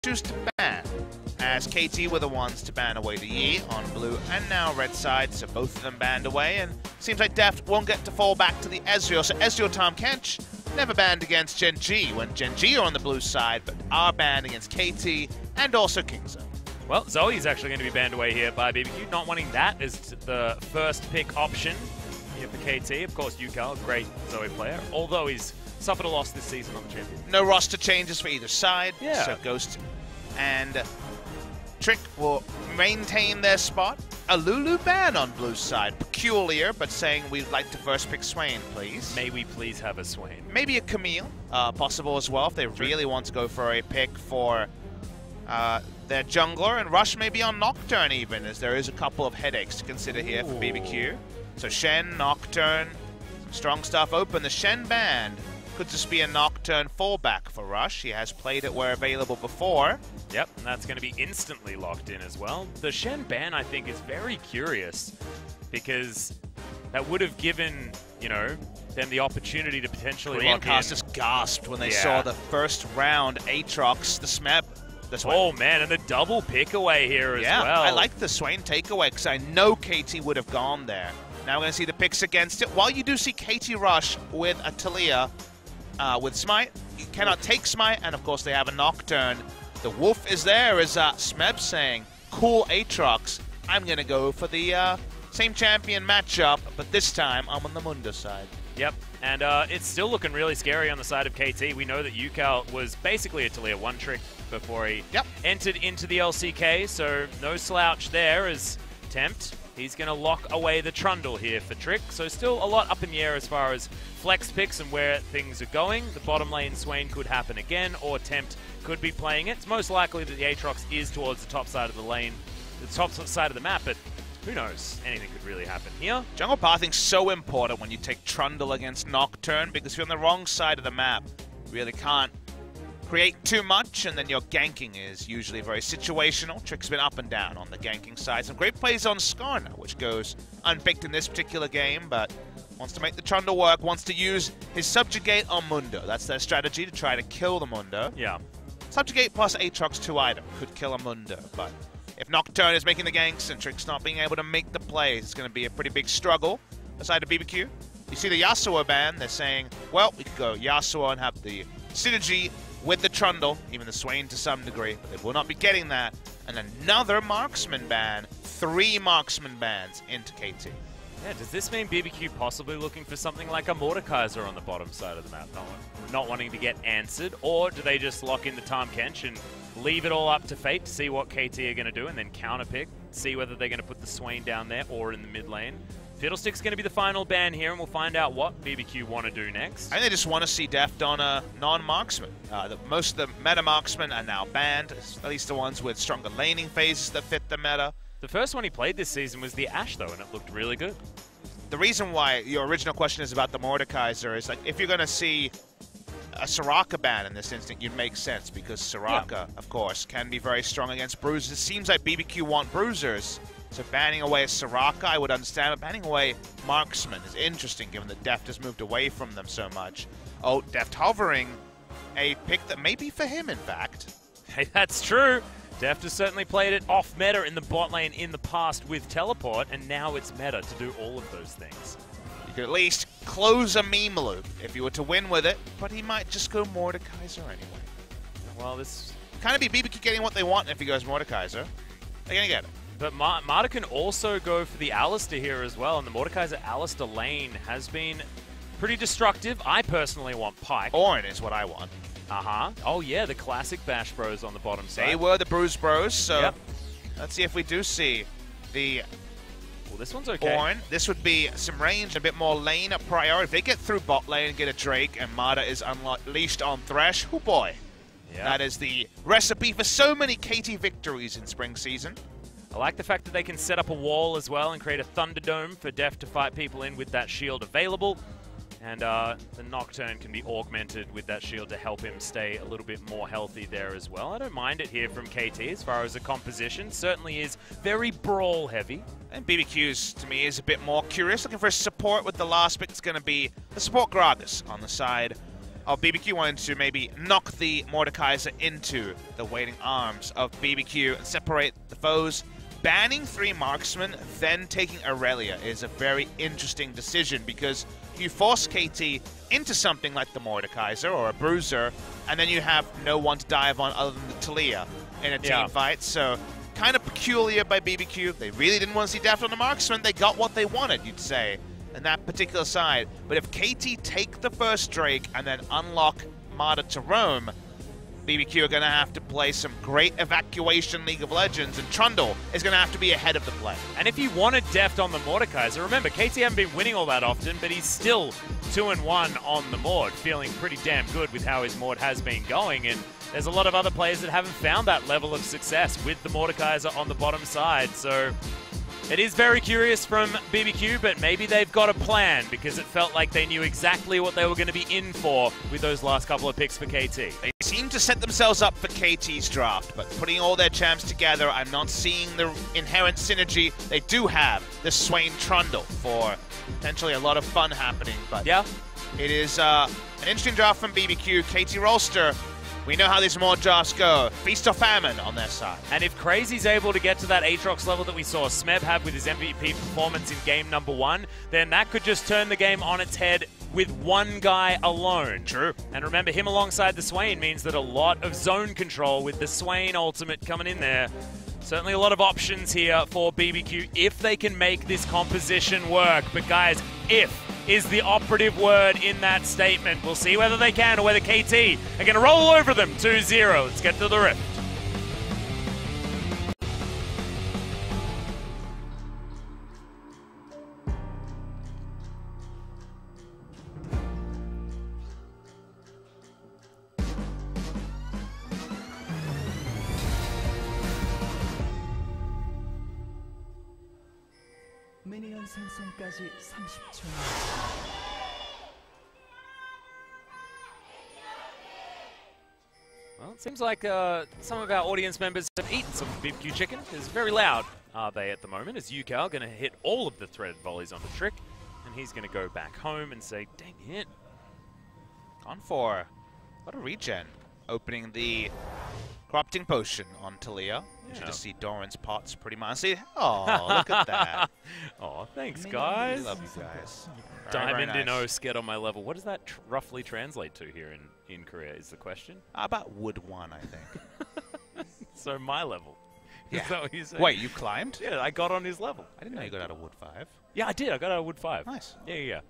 choose to ban, as KT were the ones to ban away the Yi on blue and now red side, so both of them banned away, and seems like Deft won't get to fall back to the Ezreal, so Ezreal Tahm Kench never banned against Gen G when Gen G are on the blue side, but are banned against KT and also Kingzo. Well, Zoe's actually going to be banned away here by BBQ, not wanting that as the first pick option here for KT. Of course, Yukal, a great Zoe player, although he's suffered a loss this season on the champion. No roster changes for either side, yeah. So Ghost and Trick will maintain their spot. A Lulu ban on blue side, peculiar, but saying we'd like to first pick Swain, please. May we please have a Swain? Maybe a Camille, possible as well if they really want to go for a pick for their jungler, and Rush maybe on Nocturne even, as there is a couple of headaches to consider here for BBQ. So Shen, Nocturne, some strong stuff open. The Shen band could just be a Nocturne fallback for Rush. He has played it where available before. Yep, and that's going to be instantly locked in as well. The Shen ban, I think, is very curious because that would have given, you know, them the opportunity to potentially lock in. Just gasped when they saw the first round Aatrox, the Smeb. Oh man, and the double pick away here as well. I like the Swain takeaway because I know KT would have gone there. Now we're going to see the picks against it. While you do see KT rush with a Talia with Smite, you cannot take Smite, and of course they have a Nocturne. The Wolf is there, as Smeb saying, cool Aatrox, I'm going to go for the same champion matchup, but this time I'm on the Mundo side. Yep, and it's still looking really scary on the side of KT. We know that Yukal was basically a Talia one-trick before he entered into the LCK, so no slouch there as Tempt. He's going to lock away the Trundle here for Trick, so still a lot up in the air as far as flex picks and where things are going. The bottom lane Swain could happen again, or Tempt could be playing it. It's most likely that the Aatrox is towards the top side of the lane, the top side of the map, but who knows? Anything could really happen here. Jungle pathing's so important when you take Trundle against Nocturne, because if you're on the wrong side of the map, you really can't create too much, and then your ganking is usually very situational. Trick's been up and down on the ganking side. Some great plays on Skarner, which goes unpicked in this particular game, but wants to make the Trundle work, wants to use his Subjugate on Mundo. That's their strategy, to try to kill the Mundo. Yeah. Subjugate plus Aatrox 2 item could kill a Mundo, but if Nocturne is making the ganks and Trick's not being able to make the plays, it's going to be a pretty big struggle aside of BBQ. You see the Yasuo ban, they're saying, well, we could go Yasuo and have the synergy with the Trundle, even the Swain to some degree, but they will not be getting that. And another Marksman ban, 3 Marksman bans into KT. Yeah, does this mean BBQ possibly looking for something like a Mordekaiser on the bottom side of the map, not wanting to get answered, or do they just lock in the Tahm Kench and leave it all up to fate to see what KT are going to do and then counterpick, see whether they're going to put the Swain down there or in the mid lane? Fiddlestick's going to be the final ban here, and we'll find out what BBQ want to do next. I think they just want to see Deft on a non-marksman. Most of the meta marksmen are now banned, at least the ones with stronger laning phases that fit the meta. The first one he played this season was the Ashe, though, and it looked really good. The reason why your original question is about the Mordekaiser is, like, if you're going to see a Soraka ban in this instant, you'd make sense, because Soraka, of course, can be very strong against bruisers. It seems like BBQ want bruisers. So banning away Soraka, I would understand, but banning away Marksman is interesting given that Deft has moved away from them so much. Oh, Deft hovering, a pick that may be for him, in fact. Hey, that's true. Deft has certainly played it off meta in the bot lane in the past with Teleport, and now it's meta to do all of those things. You could at least close a meme loop if you were to win with it, but he might just go Mordekaiser anyway. Well, this kind of be BBQ getting what they want if he goes Mordekaiser. They're going to get it. But Marta can also go for the Alistar here as well, and the Mordekaiser Alistar lane has been pretty destructive. I personally want Pyke. Ornn is what I want. Oh yeah, the classic Bash Bros on the bottom side. They were the Bruise Bros, so let's see if we do see the... Well, this one's okay. Ornn. This would be some range, a bit more lane a priority. If they get through bot lane and get a Drake, and Marta is unleashed on Thresh, oh boy. Yeah. That is the recipe for so many KT victories in spring season. I like the fact that they can set up a wall as well and create a Thunderdome for Deft to fight people in with that shield available. And the Nocturne can be augmented with that shield to help him stay a little bit more healthy there as well. I don't mind it here from KT as far as the composition. Certainly is very brawl heavy. And BBQ's, to me, is a bit more curious. Looking for support with the last pick. It's going to be the support Gragas on the side BBQ wanted to maybe knock the Mordekaiser into the waiting arms of BBQ and separate the foes. Banning 3 marksmen, then taking Aurelia is a very interesting decision because you force KT into something like the Mordekaiser or a Bruiser, and then you have no one to dive on other than the Taliyah in a team fight. So kind of peculiar by BBQ. They really didn't want to see death on the marksman. They got what they wanted, you'd say, in that particular side. But if KT take the first Drake and then unlock Martyr to roam, BBQ are going to have to play some great evacuation League of Legends, and Trundle is going to have to be ahead of the play. And if you wanted deft on the Mordekaiser, remember, KT haven't been winning all that often, but he's still 2-1 on the Mord, feeling pretty damn good with how his Mord has been going. And there's a lot of other players that haven't found that level of success with the Mordekaiser on the bottom side. So it is very curious from BBQ, but maybe they've got a plan because it felt like they knew exactly what they were going to be in for with those last couple of picks for KT. They seem to set themselves up for KT's draft, but putting all their champs together, I'm not seeing the inherent synergy. They do have the Swain Trundle for potentially a lot of fun happening, but yeah, it is an interesting draft from BBQ. KT Rolster, we know how these more drafts go. Feast or famine on their side. And if Crazy's able to get to that Aatrox level that we saw Smeb have with his MVP performance in game number 1, then that could just turn the game on its head with one guy alone. True. And remember, him alongside the Swain means that a lot of zone control with the Swain ultimate coming in there. Certainly a lot of options here for BBQ if they can make this composition work. But guys, if is the operative word in that statement. We'll see whether they can or whether KT are going to roll over them 2-0. Let's get to the Rift. 미니언 생성까지 30초. Well, it seems like some of our audience members have eaten some BBQ chicken. It's very loud, are they, at the moment, as Yukal going to hit all of the threaded volleys on the Trick, and he's going to go back home and say, dang it. Gone for a lot of regen, opening the Corrupting Potion on Taliyah. You should just see Doran's pots pretty much. See, oh, look at that. Oh, thanks, guys. Love you guys. Diamond in O, get on my level. What does that roughly translate to here in Korea is the question? About Wood 1, I think. So my level. Yeah. Is that what you saying? Wait, you climbed? Yeah, I got on his level. I didn't know you got out of Wood 5. Yeah, I did. I got out of Wood 5. Nice. Yeah.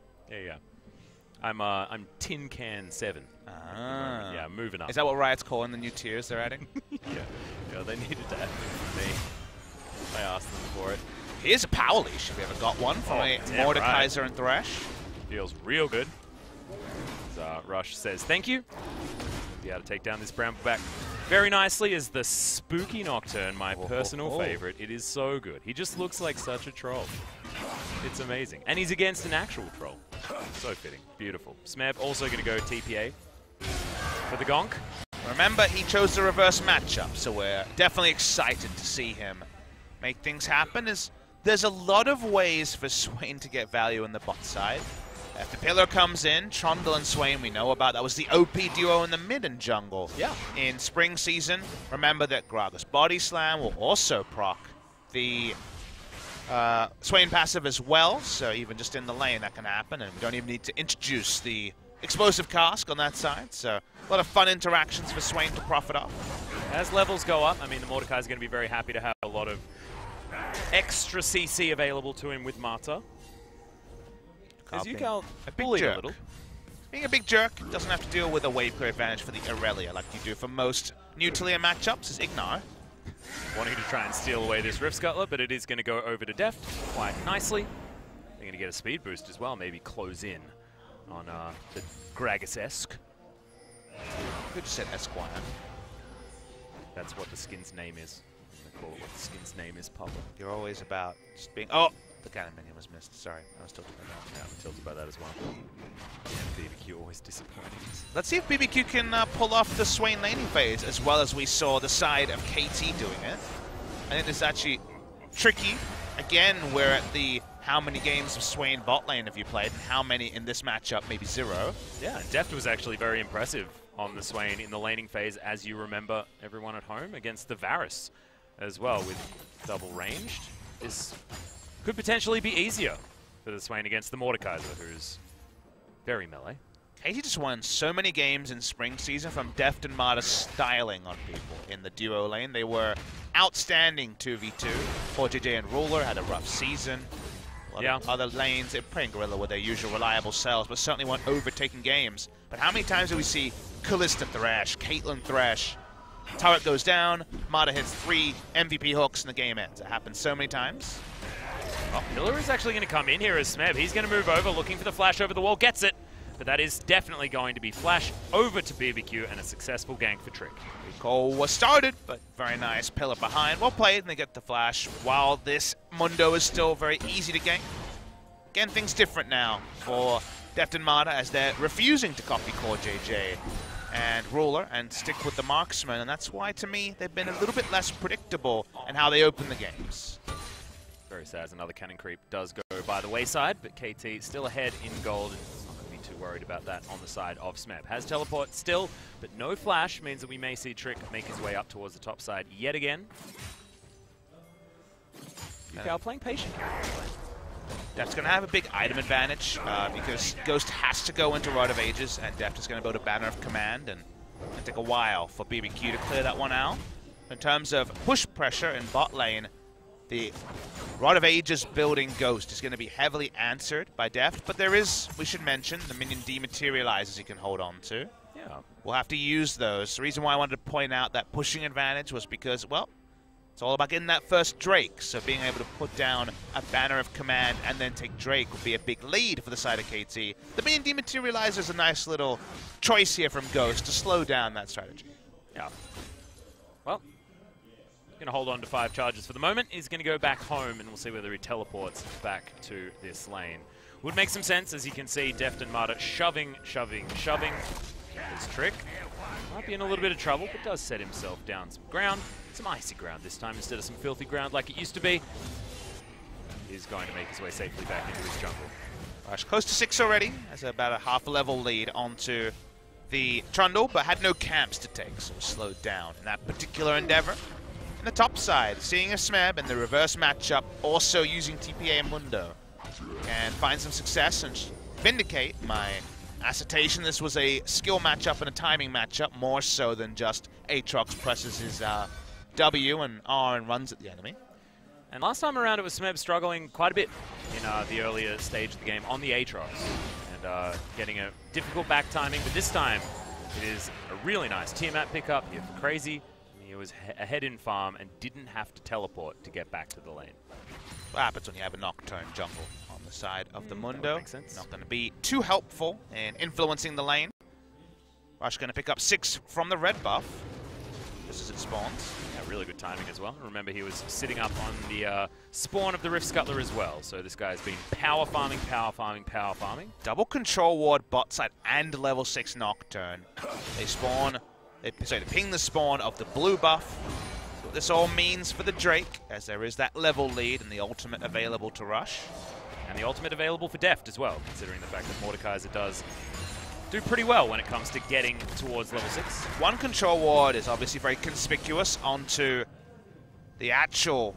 I'm Tin Can 7. Ah. Yeah, moving up. Is that what Riot's calling the new tiers they're adding? Yeah, they needed to add them for me. I asked them for it. Here's a power leash if we ever got one from a Mordekaiser and Thresh. Feels real good. Rush says thank you. Be able to take down this Brambleback very nicely as the Spooky Nocturne, my personal favorite. It is so good. He just looks like such a troll. It's amazing. And he's against an actual troll. So fitting. Beautiful. Smeb also going to go TPA for the Gonk. Remember, he chose the reverse matchup, so we're definitely excited to see him make things happen. There's a lot of ways for Swain to get value in the bot side. If the pillar comes in, Trundle and Swain we know about. That was the OP duo in the mid and jungle in spring season. Remember that Gragas Body Slam will also proc the Swain passive as well, so even just in the lane that can happen, and we don't even need to introduce the explosive cask on that side, so a lot of fun interactions for Swain to profit off. As levels go up, I mean, the Mordekaiser is going to be very happy to have a lot of extra CC available to him with Marta. As Yukal bullying a little. Being a big jerk doesn't have to deal with a wave clear advantage for the Aurelia like you do for most new Taliyah matchups, is Ignar. Wanting to try and steal away this Rift Scuttler, but it is going to go over to Deft quite nicely. They're going to get a speed boost as well, maybe close in on the Gragas-esque. Could have said Esquire. That's what the skin's name is. I'm going to call it what the skin's name is, Papa. You're always about just being... Oh! The cannon minion was missed. Sorry, I was tilted by that. Yeah, I'm tilted by that as well. Yeah, BBQ always disappointing. Let's see if BBQ can pull off the Swain laning phase as well as we saw the side of KT doing it. I think this is actually tricky again, we're at the how many games of Swain bot lane have you played, and how many in this matchup? Maybe 0. Yeah, Deft was actually very impressive on the Swain in the laning phase, as you remember, everyone at home, against the Varus as well, with double ranged. This could potentially be easier for the Swain against the Mordekaiser, who's very melee. KT just won so many games in spring season from Deft and Mata styling on people in the duo lane. They were outstanding 2v2. 4JJ and Ruler had a rough season. A lot of other lanes, they're playing Gorilla with their usual reliable selves, but certainly weren't overtaking games. But how many times do we see Kalista Thresh, Caitlyn Thresh, turret goes down, Mata hits 3 MVP hooks and the game ends? It happens so many times. Oh, Pillar is actually going to come in here as Smeb. He's going to move over, looking for the flash over the wall, gets it. But that is definitely going to be flash over to BBQ and a successful gank for Trick. Recall was started, but very nice. Pillar behind. Well played, and they get the flash. While this Mundo is still very easy to gank. Again, things different now for Deft and Mata as they're refusing to copy Core JJ and Ruler and stick with the marksman. And that's why, to me, they've been a little bit less predictable in how they open the games. Very sad as another cannon creep does go by the wayside, but KT still ahead in gold. Too worried about that on the side of Smeb. Has teleport still, but no flash means that we may see Trick make his way up towards the top side yet again. Yukao playing patient here. Deft's going to have a big item advantage because Ghost has to go into Rod of Ages, and Deft is going to build a Banner of Command, and it'll take a while for BBQ to clear that one out. In terms of push pressure in bot lane, the Rod of Ages building Ghost is going to be heavily answered by Deft, but there is, we should mention, the minion dematerializers he can hold on to. Yeah. We'll have to use those. The reason why I wanted to point out that pushing advantage was because, well, it's all about getting that first Drake, so being able to put down a Banner of Command and then take Drake would be a big lead for the side of KT. The minion dematerializer is a nice little choice here from Ghost to slow down that strategy. Yeah. Well, going to hold on to 5 charges for the moment. He's going to go back home, and we'll see whether he teleports back to this lane. Would make some sense, as you can see, Deft and Mata shoving. This Trick might be in a little bit of trouble, but does set himself down some ground. Some icy ground this time instead of some filthy ground like it used to be. He's going to make his way safely back into his jungle. Rush close to 6 already, has about a half-level lead onto the Trundle, but had no camps to take, so slowed down in that particular endeavor. In the top side, seeing a Smeb in the reverse matchup, also using TPA and Mundo, can find some success and vindicate my assertion. This was a skill matchup and a timing matchup, more so than just Aatrox presses his W and R and runs at the enemy. And last time around, it was Smeb struggling quite a bit in the earlier stage of the game on the Aatrox, and getting a difficult back timing, but this time it is a really nice Tiamat pickup here for Crazy. He was ahead in farm and didn't have to teleport to get back to the lane. What happens when you have a Nocturne jungle on the side of the Mundo? Makes sense. Not going to be too helpful in influencing the lane. Rush going to pick up 6 from the red buff, just as it spawns. Yeah, really good timing as well. Remember, he was sitting up on the spawn of the Rift Scuttler as well, so this guy's been power farming. Double control ward bot side and level 6 Nocturne. They spawn... They ping the spawn of the blue buff. So what this all means for the Drake, as there is that level lead and the ultimate available to Rush. And the ultimate available for Deft as well, considering the fact that Mordekaiser does do pretty well when it comes to getting towards level 6. One control ward is obviously very conspicuous onto the actual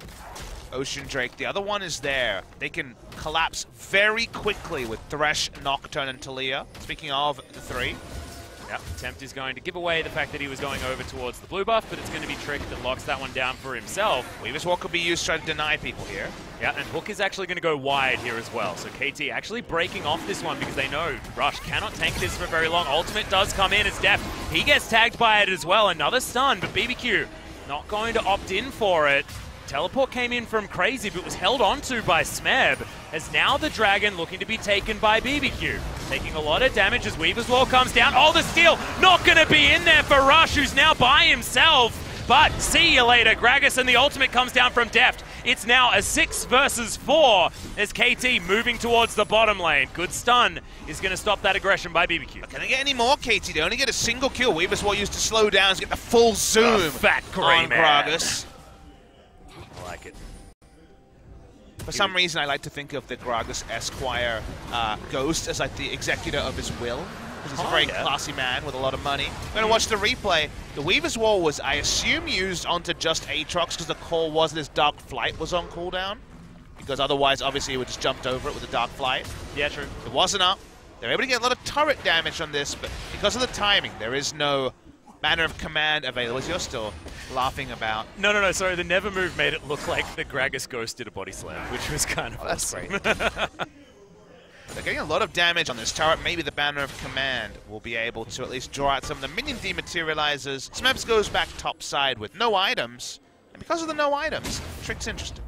Ocean Drake. The other one is there. They can collapse very quickly with Thresh, Nocturne, and Talia. Speaking of the 3. Yep, Tempt is going to give away the fact that he was going over towards the blue buff, but it's going to be Trick that locks that one down for himself. Weaver's Walk could be used to try to deny people here. Yeah, and Hook is actually going to go wide here as well. So KT actually breaking off this one because they know Rush cannot tank this for very long. Ultimate does come in as Deft. He gets tagged by it as well. Another stun, but BBQ not going to opt in for it. Teleport came in from Crazy, but was held onto by Smeb, as now the Dragon looking to be taken by BBQ. Taking a lot of damage as Weaver's Wall comes down. Oh, the steal not going to be in there for Rush, who's now by himself. But see you later, Gragas, and the ultimate comes down from Deft. It's now a 6 versus 4 as KT moving towards the bottom lane. Good stun is going to stop that aggression by BBQ. Can they get any more, KT? They only get a single kill. Weaver's Wall used to slow down to get the full zoom fat on man. Gragas. I like it. For some reason, I like to think of the Gragas Esquire Ghost as like the executor of his will. Because he's a very classy man with a lot of money. I'm going to watch the replay. The Weaver's Wall was, I assume, used onto just Aatrox because the call was this Dark Flight was on cooldown. Because otherwise, obviously, he would just jumped over it with a Dark Flight. Yeah, true. It wasn't up. They're able to get a lot of turret damage on this, but because of the timing, there is no manner of command available, as you're still laughing about. No, sorry, the Never move made it look like the Gragas Ghost did a body slam, which was kind of awesome. That's great. They're getting a lot of damage on this turret. Maybe the Banner of Command will be able to at least draw out some of the minion dematerializers. Smebs goes back top side with no items, and because of the no items, Trick's interesting.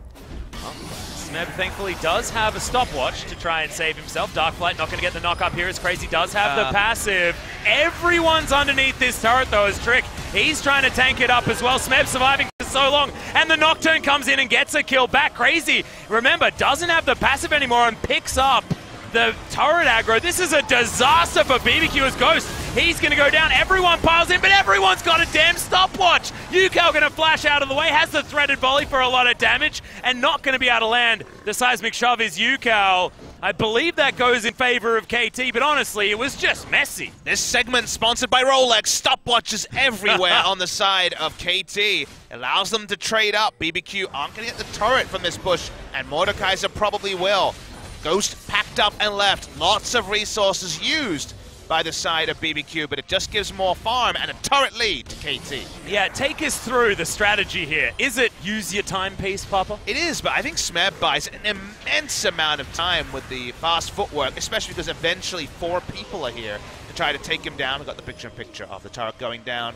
Smeb thankfully does have a stopwatch to try and save himself. Darkflight not going to get the knock up here as Crazy does have the passive. Everyone's underneath this turret though as Trick. He's trying to tank it up as well. Smeb surviving for so long, and the Nocturne comes in and gets a kill back. Crazy, remember, doesn't have the passive anymore and picks up the turret aggro. This is a disaster for BBQ as Ghost. He's going to go down. Everyone piles in, but everyone's got a damn stopwatch. Yukao going to flash out of the way, has the threaded volley for a lot of damage, and not going to be able to land. The seismic shove is Yukao. I believe that goes in favor of KT, but honestly, it was just messy. This segment sponsored by Rolex. Stopwatches everywhere on the side of KT. Allows them to trade up. BBQ aren't going to get the turret from this bush, and Mordekaiser probably will. Ghost packed up and left. Lots of resources used by the side of BBQ, but it just gives more farm and a turret lead to KT. Yeah, take us through the strategy here. Is it use your timepiece, Papa? It is, but I think Smeb buys an immense amount of time with the fast footwork, especially because eventually 4 people are here to try to take him down. We've got the picture-in-picture of the turret going down.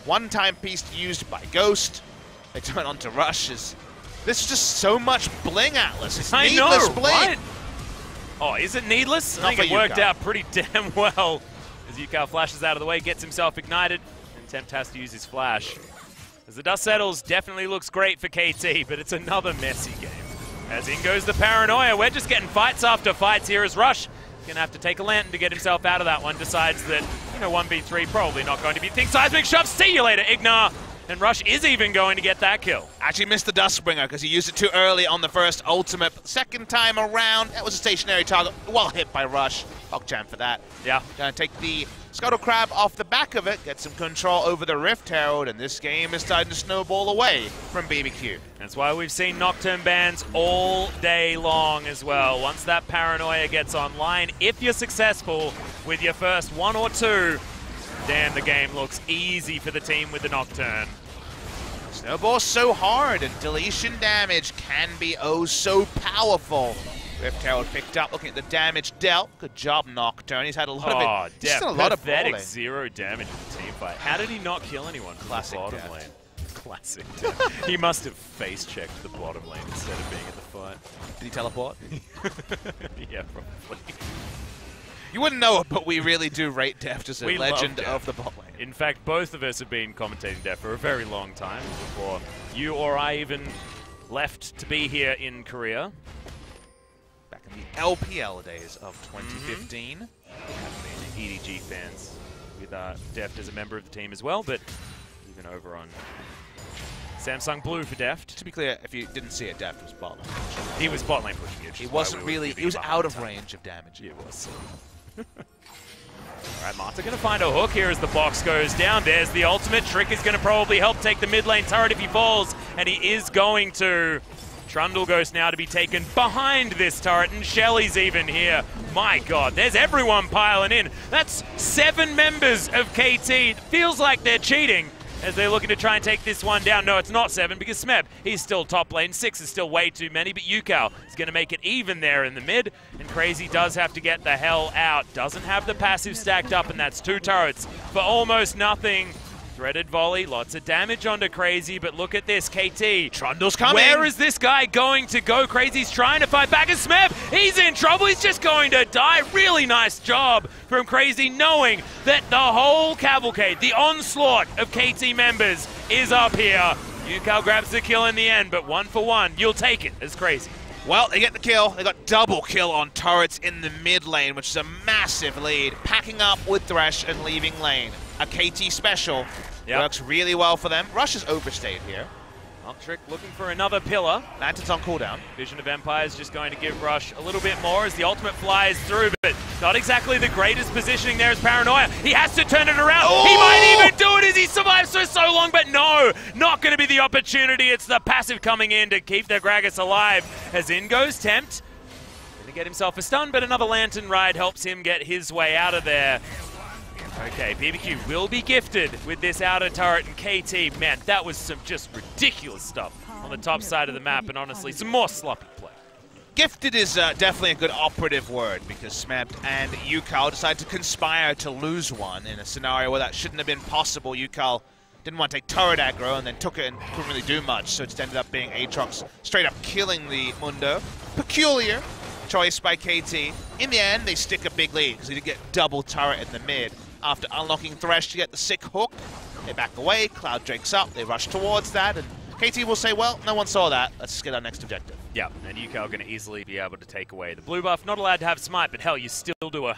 One timepiece used by Ghost. They turn on to Rush. This is just so much bling, Atlas. It's needless bling. Right? Oh, is it needless? I think it worked out pretty damn well. As Yukao flashes out of the way, gets himself ignited, and Tempt has to use his flash. As the dust settles, definitely looks great for KT, but it's another messy game. As in goes the Paranoia. We're just getting fights after fights here as Rush gonna have to take a lantern to get himself out of that one. Decides that, 1v3 probably not going to be things. Seismic shove, see you later, Ignar. And Rush is even going to get that kill. Actually missed the Dustbringer because he used it too early on the first ultimate. Second time around, that was a stationary target. Well hit by Rush. Pogchamp for that. Yeah. Gonna take the Scuttle Crab off the back of it, get some control over the Rift Herald, and this game is starting to snowball away from BBQ. That's why we've seen Nocturne bans all day long as well. Once that Paranoia gets online, if you're successful with your first 1 or 2, damn, the game looks easy for the team with the Nocturne. Snowball's so hard, and deletion damage can be oh so powerful. Rift Herald picked up, looking at the damage dealt. Good job, Nocturne. He's had a lot of it. He's done a lot of balling. 0 damage in the team fight. How did he not kill anyone from Classic the bottom death. lane? Classic death. He must have face-checked the bottom lane instead of being at the fight. Did he teleport? Yeah, probably. You wouldn't know it, but we really do rate Deft as a legend of the bot lane. In fact, both of us have been commentating Deft for a very long time before you or I even left to be here in Korea. Back in the LPL days of 2015. We have been EDG fans with Deft as a member of the team as well, but even over on Samsung Blue for Deft. To be clear, if you didn't see it, Deft was bot lane. He was bot lane pushing it. He wasn't really, he was out of range of damage. He was. Alright, Marta going to find a hook here as the box goes down. There's the ultimate. Trick is going to probably help take the mid lane turret if he falls, and he is going to. Trundle Ghost now to be taken behind this turret, and Shelly's even here. My god, there's everyone piling in. That's 7 members of KT. Feels like they're cheating as they're looking to try and take this one down. No, it's not 7 because Smeb, he's still top lane. 6 is still way too many, but Yukao is going to make it even there in the mid, and Crazy does have to get the hell out. Doesn't have the passive stacked up, and that's 2 turrets for almost nothing. Threaded volley, lots of damage onto Crazy, but look at this, KT. Trundle's coming. Where is this guy going to go? Crazy's trying to fight back, and Smeb, he's in trouble. He's just going to die. Really nice job from Crazy, knowing that the whole cavalcade, the onslaught of KT members is up here. Yukao grabs the kill in the end, but 1 for 1. You'll take it as Crazy. Well, they get the kill. They got double kill on turrets in the mid lane, which is a massive lead. Packing up with Thresh and leaving lane. A KT special. Works really well for them. Rush is overstayed here. Trick looking for another pillar. Lantern's on cooldown. Vision of Empire is just going to give Rush a little bit more as the ultimate flies through, but not exactly the greatest positioning there as Paranoia. He has to turn it around. Oh! He might even do it as he survives for so long, but no, not going to be the opportunity. It's the passive coming in to keep the Gragas alive as in goes Tempt. Going to get himself a stun, but another Lantern ride helps him get his way out of there. Okay, BBQ will be gifted with this outer turret, and KT, man, that was some just ridiculous stuff on the top side of the map, and honestly, some more sloppy play. Gifted is definitely a good operative word, because Smeb and Yukal decided to conspire to lose one in a scenario where that shouldn't have been possible. Yukal didn't want to take turret aggro and then took it and couldn't really do much, so it just ended up being Aatrox straight up killing the Mundo. Peculiar choice by KT. In the end, they stick a big lead, because they did get double turret in the mid. After unlocking Thresh to get the sick hook, they back away, Cloud Drake's up, they rush towards that, and KT will say, well, no one saw that, let's just get our next objective. Yeah, and Yukal going to easily be able to take away the blue buff. Not allowed to have smite, but hell, you still do a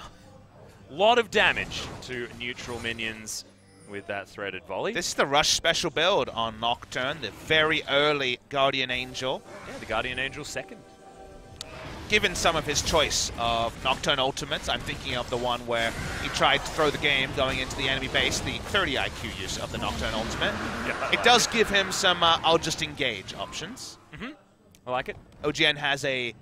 lot of damage to neutral minions with that threaded volley. This is the Rush special build on Nocturne, the very early Guardian Angel. Yeah, the Guardian Angel second. Given some of his choice of Nocturne ultimates, I'm thinking of the one where he tried to throw the game going into the enemy base, the 30 IQ use of the Nocturne ultimate. Yeah. It does give him some I'll just engage options. I like it. OGN has a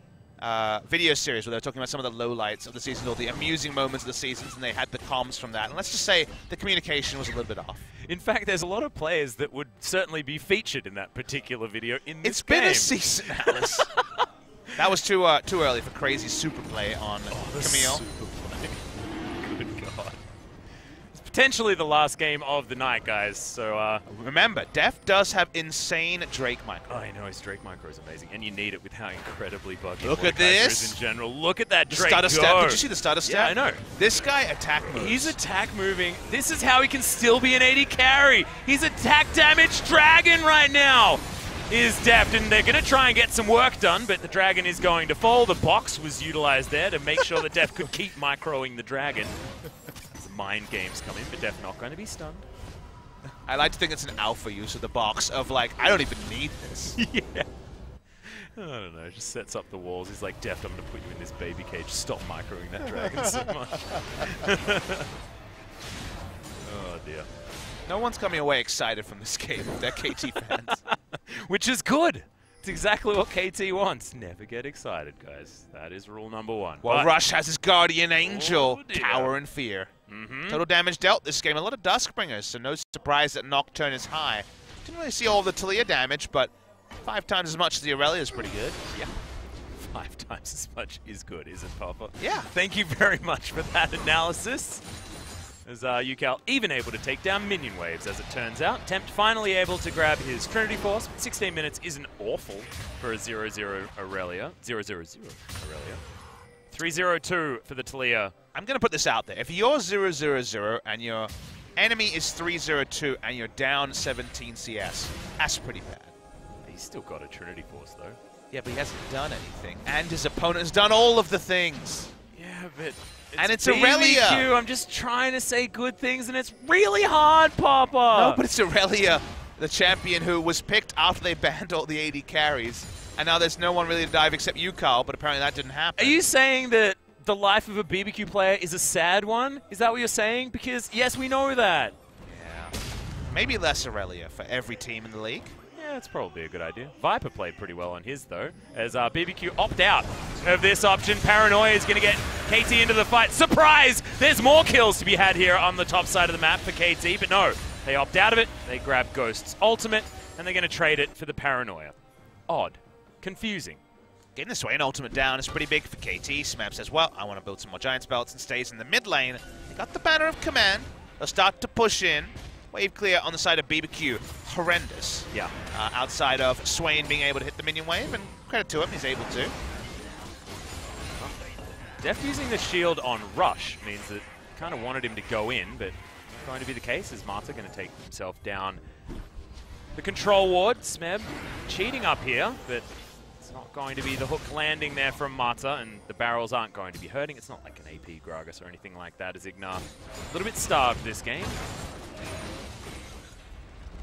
video series where they're talking about some of the lowlights of the season, or the amusing moments of the seasons, and they had the comms from that. And let's just say the communication was a little bit off. In fact, there's a lot of players that would certainly be featured in that particular video in this game. It's been a season, Alice. That was too early for crazy super play on Camille. Good God. It's potentially the last game of the night, guys. So remember, Def does have insane Drake micro. Oh, I know his Drake micro is amazing, and you need it with how incredibly buggy Look at this in general. Look at that Drake stutter go. step. Did you see the stutter step? Yeah, I know. This guy attack moves. He's attack moving. This is how he can still be an AD carry. He's attack damage dragon right now. Is Deft, and they're going to try and get some work done, but the dragon is going to fall. The box was utilized there to make sure that Deft could keep microing the dragon. Some mind games come in, but Deft not going to be stunned. I like to think it's an alpha use of the box of like, I don't even need this. Yeah. I don't know, just sets up the walls. He's like, Deft, I'm going to put you in this baby cage. Stop microing that dragon so much. Oh, dear. No one's coming away excited from this game if they're KT fans. Which is good. It's exactly what KT wants. Never get excited, guys. That is rule number one. Well, but Rush has his Guardian Angel, oh, Cower in Fear. Total damage dealt this game. A lot of Duskbringers, so no surprise that Nocturne is high. Didn't really see all the Talia damage, but 5 times as much as the Aurelia is pretty good. Yeah. 5 times as much is good, isn't Papa? Yeah. Thank you very much for that analysis. As Yukal even able to take down minion waves, as it turns out. Tempt finally able to grab his Trinity Force. 16 minutes isn't awful for a 0-0 Aurelia. 0-0-0 Aurelia. 3-0-2 for the Talia. I'm going to put this out there. If you're 0-0-0 and your enemy is 3-0-2 and you're down 17 CS, that's pretty bad. He's still got a Trinity Force, though. Yeah, but he hasn't done anything. And his opponent has done all of the things. Yeah, but... It's BBQ. Aurelia. I'm just trying to say good things, and it's really hard, Papa. No, but it's Aurelia, the champion who was picked after they banned all the AD carries. And now there's no one really to dive except Yukal, but apparently that didn't happen. Are you saying that the life of a BBQ player is a sad one? Is that what you're saying? Because, yes, we know that. Yeah. Maybe less Aurelia for every team in the league. Yeah, that's probably a good idea. Viper played pretty well on his, though, as BBQ opt out of this option. Paranoia is going to get KT into the fight. Surprise! There's more kills to be had here on the top side of the map for KT, but no, they opt out of it. They grab Ghost's ultimate, and they're going to trade it for the Paranoia. Odd. Confusing. Getting this way, an ultimate down is pretty big for KT. Smeb says, well, I want to build some more Giants belts, and stays in the mid lane. They got the banner of command. They'll start to push in. Wave clear on the side of BBQ. Horrendous. Yeah. Outside of Swain being able to hit the minion wave, and credit to him, he's able to. Def using the shield on Rush means that kind of wanted him to go in, but not going to be the case. Is Mata going to take himself down the control ward? Smeb cheating up here, but it's not going to be the hook landing there from Mata, and the barrels aren't going to be hurting. It's not like an AP Gragas or anything like that, as Ignar a little bit starved this game.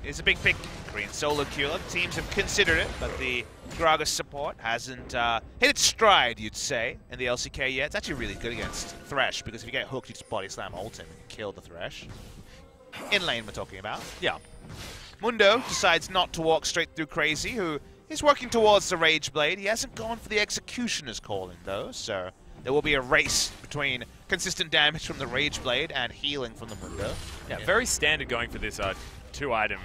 is a big pick. Green Solar Cooler. Teams have considered it, but the Gragas support hasn't hit its stride, you'd say, in the LCK yet. It's actually really good against Thresh, because if you get hooked, you just body slam ult him and kill the Thresh. In lane, we're talking about. Yeah. Mundo decides not to walk straight through Crazy, who is working towards the Rage Blade. He hasn't gone for the Executioner's Calling, though, so there will be a race between consistent damage from the Rage Blade and healing from the Mundo. Yeah, very standard going for this 2-item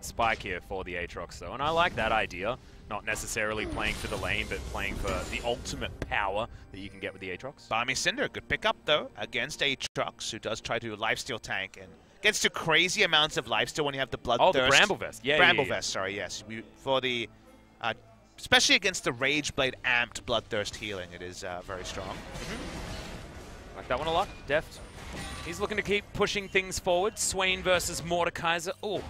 spike here for the Aatrox, though, and I like that idea. Not necessarily playing for the lane, but playing for the ultimate power that you can get with the Aatrox. Balmy Cinder, good pickup, though, against Aatrox, who does try to lifesteal tank and gets to crazy amounts of lifesteal when you have the Bloodthirst. Oh, the Bramble Vest. Yeah, Bramble Vest, sorry, yes. For the, especially against the Rage Blade amped Bloodthirst healing, it is very strong. Like that one a lot. Deft. He's looking to keep pushing things forward. Swain versus Mordekaiser. Oh,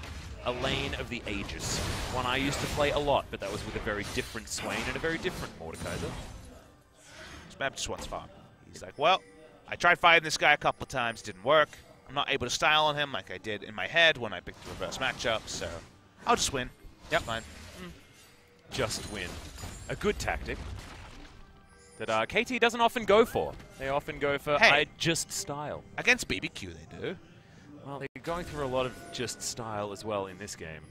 a lane of the ages. One I used to play a lot, but that was with a very different Swain and a very different Mordekaiser. Smeb just wants farm. He's like, well, I tried fighting this guy a couple times, didn't work. I'm not able to style on him like I did in my head when I picked the reverse matchup, so I'll just win. Yep, fine. Just win. A good tactic that KT doesn't often go for. They often go for, hey, I just style. Against BBQ they do. Well, they're going through a lot of just style as well in this game.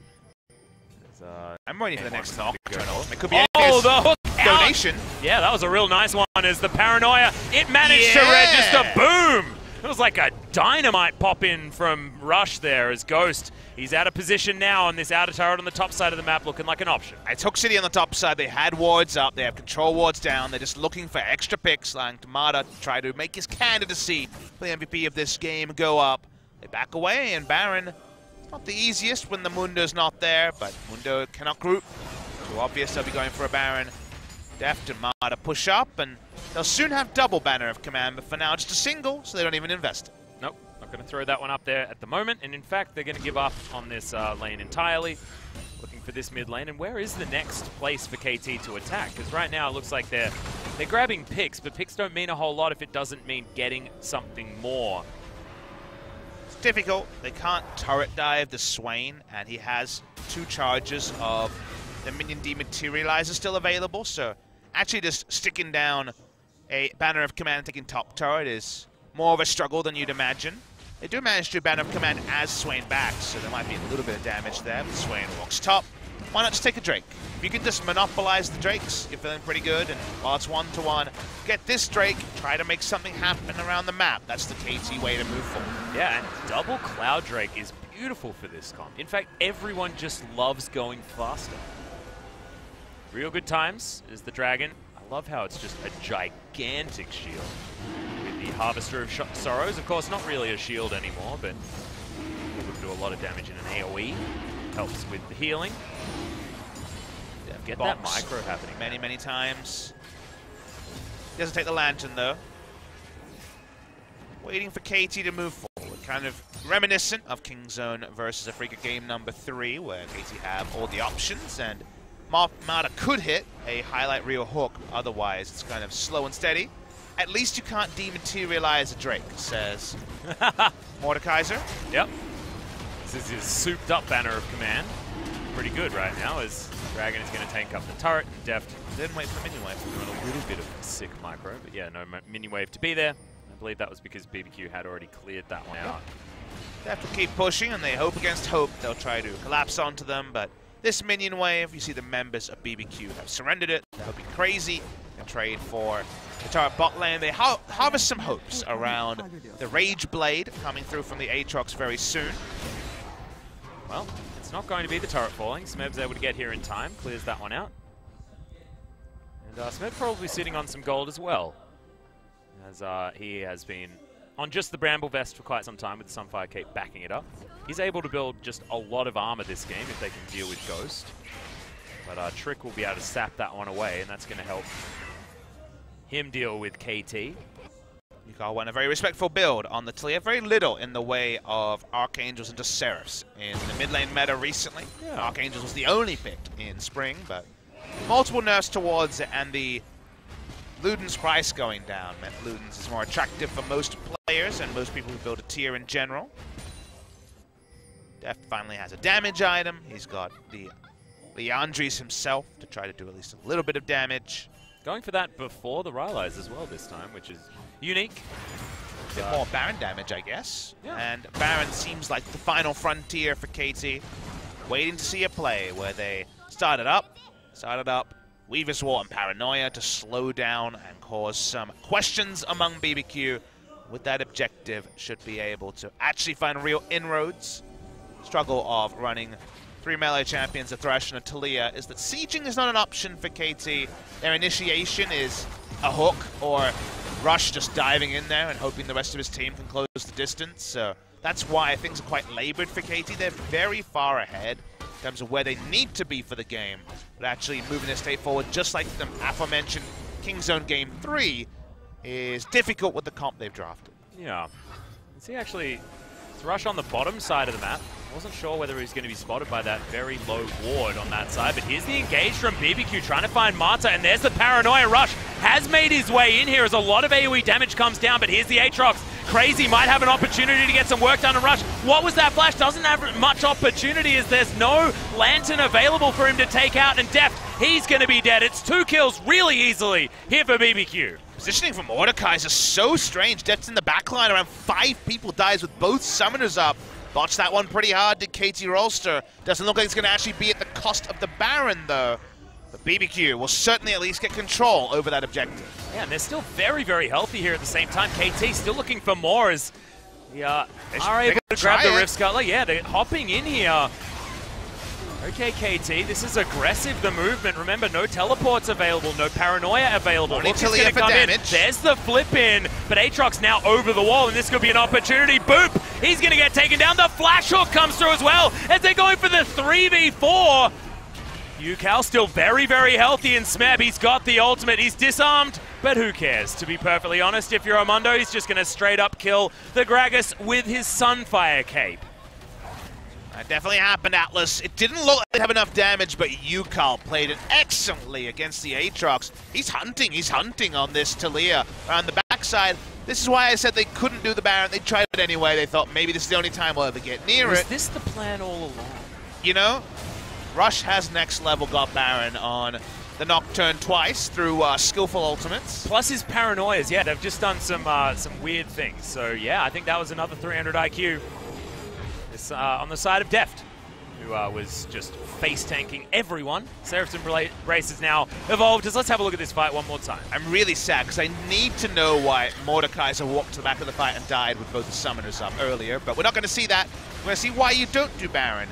I'm waiting for the next Nocturnal. It could be the hook donation. Yeah, that was a real nice one as the Paranoia, it managed to register. Boom! It was like a dynamite pop in from Rush there as Ghost. He's out of position now on this outer turret on the top side of the map, looking like an option. It's Hook City on the top side. They had wards up. They have control wards down. They're just looking for extra picks. Like Tamada to try to make his candidacy for the MVP of this game go up. They back away, and Baron, it's not the easiest when the Mundo's not there, but Mundo cannot group. Too obvious they'll be going for a Baron. Deft and Mada push up, and they'll soon have double Banner of Command, but for now just a single, so they don't even invest it. Nope, not going to throw that one up there at the moment, and in fact they're going to give up on this lane entirely. Looking for this mid lane, and where is the next place for KT to attack? Because right now it looks like they're grabbing picks, but picks don't mean a whole lot if it doesn't mean getting something more. It's difficult. They can't turret dive the Swain, and he has 2 charges of the minion dematerializer still available, so actually just sticking down a Banner of Command and taking top turret is more of a struggle than you'd imagine. They do manage to Banner of Command as Swain back, so there might be a little bit of damage there, but Swain walks top. Why not just take a Drake? If you can just monopolize the Drakes, you're feeling pretty good, and while it's 1-to-1, get this Drake, try to make something happen around the map. That's the KT way to move forward. Yeah, and double Cloud Drake is beautiful for this comp. In fact, everyone just loves going faster. Real good times is the Dragon. I love how it's just a gigantic shield. With the Harvester of Sorrows, of course, not really a shield anymore, but able to do a lot of damage in an AoE. Helps with the healing. Get that micro happening. Many times. He doesn't take the Lantern, though. Waiting for KT to move forward. Kind of reminiscent of Kingzone versus Afrika game number 3, where KT have all the options, and Mada could hit a highlight reel hook, otherwise it's kind of slow and steady. At least you can't dematerialize a Drake, says Mordekaiser. Yep. This is his souped up Banner of Command. Pretty good right now as Dragon is going to tank up the turret. Deft didn't wait for the minion wave. Doing a little bit of sick micro, but yeah, no minion wave to be there. I believe that was because BBQ had already cleared that one out. They have to keep pushing, and they hope against hope they'll try to collapse onto them, but this minion wave, you see the members of BBQ have surrendered it. They're hoping crazy and trade for the turret bot lane. They harvest some hopes around the Rage Blade coming through from the Aatrox very soon. Well, it's not going to be the turret falling. Smeb's able to get here in time, clears that one out. And Smeb probably sitting on some gold as well, as he has been on just the Bramble Vest for quite some time with the Sunfire Cape backing it up. He's able to build just a lot of armor this game if they can deal with Ghost. But Trick will be able to sap that one away, and that's going to help him deal with KT. Yukar went a very respectful build on the Talia. Very little in the way of Archangels into Seraphs in the mid lane meta recently. Yeah. Archangels was the only pick in spring, but multiple nerfs towards it, and the Luden's price going down meant Luden's is more attractive for most players and most people who build a tier in general. Deft finally has a damage item. He's got the Leandries himself to try to do at least a little bit of damage. Going for that before the Rylai's as well this time, which is unique. A bit more Baron damage, I guess. Yeah. And Baron seems like the final frontier for KT. Waiting to see a play where they started up, Weaver's War and Paranoia to slow down and cause some questions among BBQ. With that objective, should be able to actually find real inroads. Struggle of running 3 melee champions, a Thresh and a Taliyah, is that sieging is not an option for KT. Their initiation is a hook or Rush just diving in there and hoping the rest of his team can close the distance. So that's why things are quite labored for KT. They're very far ahead in terms of where they need to be for the game, but actually moving their state forward, just like the aforementioned Kingzone Game 3, is difficult with the comp they've drafted. Yeah. See, actually, Thrush on the bottom side of the map. Wasn't sure whether he's going to be spotted by that very low ward on that side, but here's the engage from BBQ trying to find Marta, and there's the Paranoia. Rush has made his way in here as a lot of AoE damage comes down, but here's the Aatrox. Crazy might have an opportunity to get some work done on Rush. What was that flash? Doesn't have much opportunity as there's no Lantern available for him to take out, and Deft, he's going to be dead. It's 2 kills really easily here for BBQ. Positioning from Mordecai is so strange. Deft's in the backline, around 5 people dies with both summoners up. Botched that one pretty hard, did KT Rolster. Doesn't look like it's going to actually be at the cost of the Baron, though. But BBQ will certainly at least get control over that objective. Yeah, and they're still very, very healthy here at the same time. KT still looking for more as they are able to grab the Rift Scuttler. Yeah, they're hopping in here. Okay, KT, this is aggressive, the movement. Remember, no teleports available, no Paranoia available. Only Taliyah for damage. There's the flip in, but Aatrox now over the wall, and this could be an opportunity. Boop! He's going to get taken down. The flash hook comes through as well, as they're going for the 3v4. Yucal still very, very healthy in Smeb. He's got the ultimate. He's disarmed, but who cares? To be perfectly honest, if you're Armando, he's just going to straight up kill the Gragas with his Sunfire cape. That definitely happened, Atlas. It didn't look like they have enough damage, but Yucal played it excellently against the Aatrox. He's hunting on this Taliyah around the backside. This is why I said they couldn't do the Baron. They tried it anyway. They thought maybe this is the only time we'll ever get near it. Was this the plan all along? You know, Rush has next level got Baron on the Nocturne twice through skillful ultimates. Plus his Paranoias, yeah, they've just done some weird things. So yeah, I think that was another 300 IQ. On the side of Deft, who was just face-tanking everyone. Seraph's Embrace is now evolved. Let's have a look at this fight one more time. I'm really sad because I need to know why Mordekaiser walked to the back of the fight and died with both the summoners up earlier, but we're not going to see that. We're going to see why you don't do Baron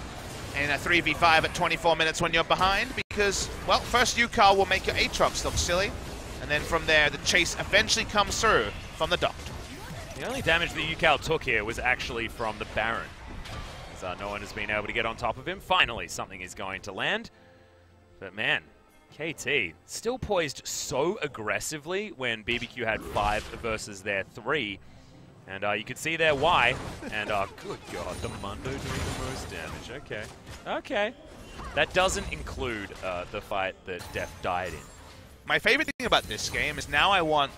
in a 3v5 at 24 minutes when you're behind, because, well, first Yucal will make your Aatrox look silly, and then from there the chase eventually comes through from the Doctor. The only damage that Yucal took here was actually from the Baron. No one has been able to get on top of him. Finally, something is going to land. But man, KT still poised so aggressively when BBQ had 5 versus their 3. And you could see there why. And good God, the Mundo doing the most damage. Okay. Okay. That doesn't include the fight that Def died in. My favorite thing about this game is now I want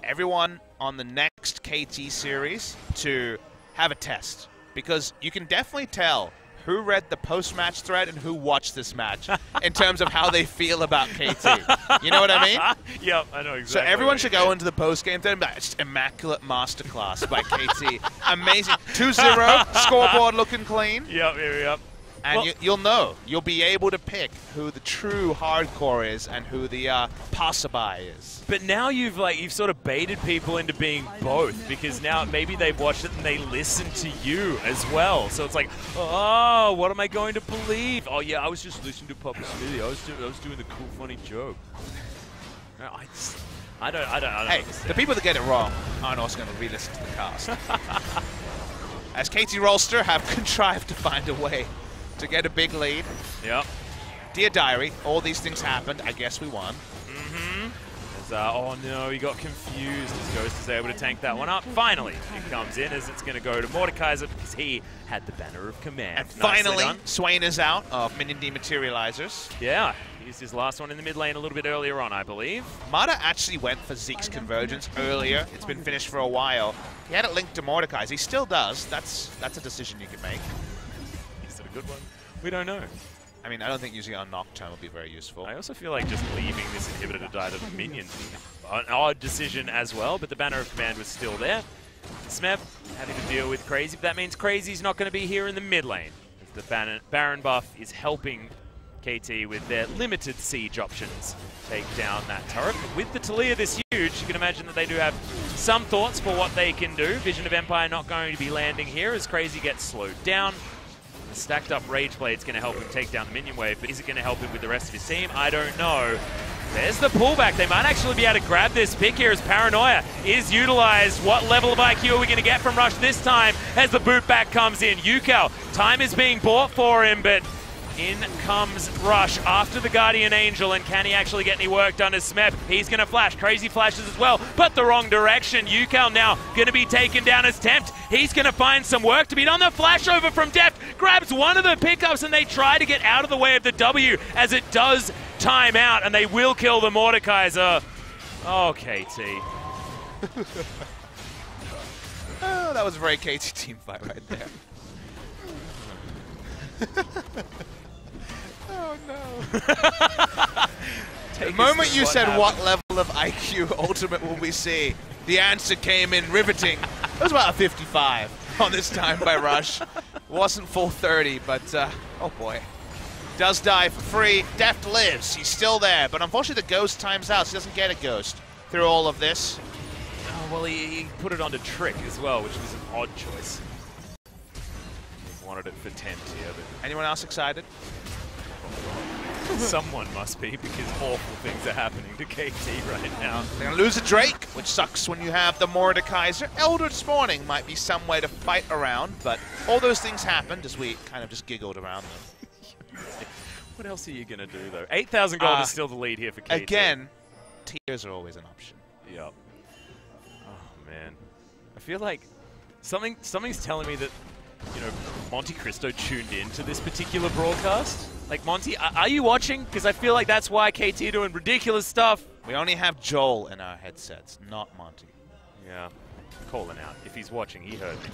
everyone on the next KT series to have a test. Because you can definitely tell who read the post-match thread and who watched this match in terms of how they feel about KT. You know what I mean? Yep, I know exactly. So everyone should go into the post-game thread and be like, it's immaculate masterclass by KT. Amazing. 2-0, scoreboard looking clean. Yep. And well, you'll know. You'll be able to pick who the true hardcore is and who the passerby is. But now you've sort of baited people into being both, because now maybe they've watched it and they listen to you as well. So it's like, oh, what am I going to believe? Oh yeah, I was just listening to Papa Smithy. I was doing the cool, funny joke. No, I don't Hey, understand. The people that get it wrong aren't also going to re-listen to the cast. As KT Rolster have contrived to find a way to get a big lead. Yep. Dear Diary, all these things happened. I guess we won. Oh no, he got confused as Ghost is able to tank that one up. Finally, it comes in as it's going to go to Mordekaiser because he had the banner of command. And finally, Swain is out of minion dematerializers. Yeah, he used his last one in the mid lane a little bit earlier on, I believe. Mata actually went for Zeke's Convergence earlier. It's been finished for a while. He had it linked to Mordekaiser. He still does. That's a decision you can make. a good one? We don't know. I mean, I don't think using it on Nocturne would be very useful. I also feel like just leaving this inhibitor to die to the minions is an odd decision as well, but the Banner of Command was still there. Smeb having to deal with Crazy, but that means Crazy's not going to be here in the mid lane. As the Baron buff is helping KT with their limited siege options take down that turret. But with the Taliyah this huge, you can imagine that they do have some thoughts for what they can do. Vision of Empire not going to be landing here as Crazy gets slowed down. The stacked up Rage Blade's going to help him take down the minion wave, but is it going to help him with the rest of his team? I don't know. There's the pullback. They might actually be able to grab this pick here as Paranoia is utilized. What level of IQ are we going to get from Rush this time as the boot back comes in? Yukao, time is being bought for him, but in comes Rush after the Guardian Angel, and can he actually get any work done as Smeb? He's going to flash. Crazy flashes as well, but the wrong direction. Yukao now going to be taken down as Tempt. He's going to find some work to be done. The flash over from Deft grabs one of the pickups, and they try to get out of the way of the W as it does time out, and they will kill the Mordekaiser. Oh, KT. Oh, that was a very KT team fight right there. Oh no. The moment you said what level of IQ ultimate will we see, the answer came in riveting. It was about a 55 on this time by Rush. Wasn't full 30, but oh boy. Does die for free. Deft lives. He's still there, but unfortunately the ghost times out, so he doesn't get a ghost through all of this. Oh, well, he put it onto Trick as well, which was an odd choice. Wanted it for Tempt here, but anyone else excited? Someone must be, because awful things are happening to KT right now. They're going to lose a Drake, which sucks when you have the Mordekaiser. Elder spawning might be some way to fight around, but all those things happened as we kind of just giggled around them. What else are you going to do, though? 8,000 gold is still the lead here for KT. Again, tiers are always an option. Yep. Oh, man. I feel like something's telling me that, you know, Monte Cristo tuned into this particular broadcast. Like, Monty, are you watching? Because I feel like that's why KT are doing ridiculous stuff. We only have Joel in our headsets, not Monty. Yeah, calling out. If he's watching, he heard me.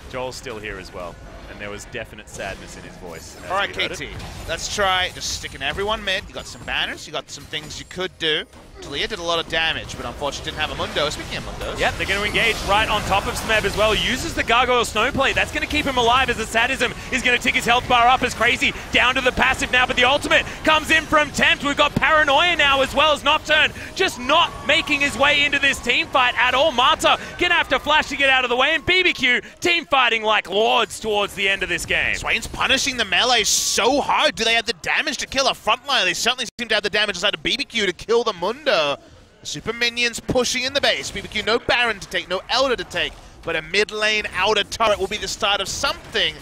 Joel's still here as well, and there was definite sadness in his voice. All right, KT, let's try just sticking everyone mid. You got some banners, you got some things you could do. Taliyah did a lot of damage, but unfortunately didn't have a Mundo. Speaking of Mundos. Yep, they're going to engage right on top of Smeb as well. Uses the Gargoyle Snowplate. That's going to keep him alive as the Sadism is going to tick his health bar up as Crazy. Down to the passive now, but the ultimate comes in from Tempt. We've got Paranoia now as well as Nocturne. Just not making his way into this team fight at all. Marta going to have to flash to get out of the way, and BBQ team fighting like lords towards the end of this game. Swain's punishing the melee so hard. Do they have the damage to kill a frontliner? They certainly seem to have the damage inside of BBQ to kill the Mundo. The super minions pushing in the base. BBQ, no Baron to take, no Elder to take, but a mid lane outer turret will be the start of something.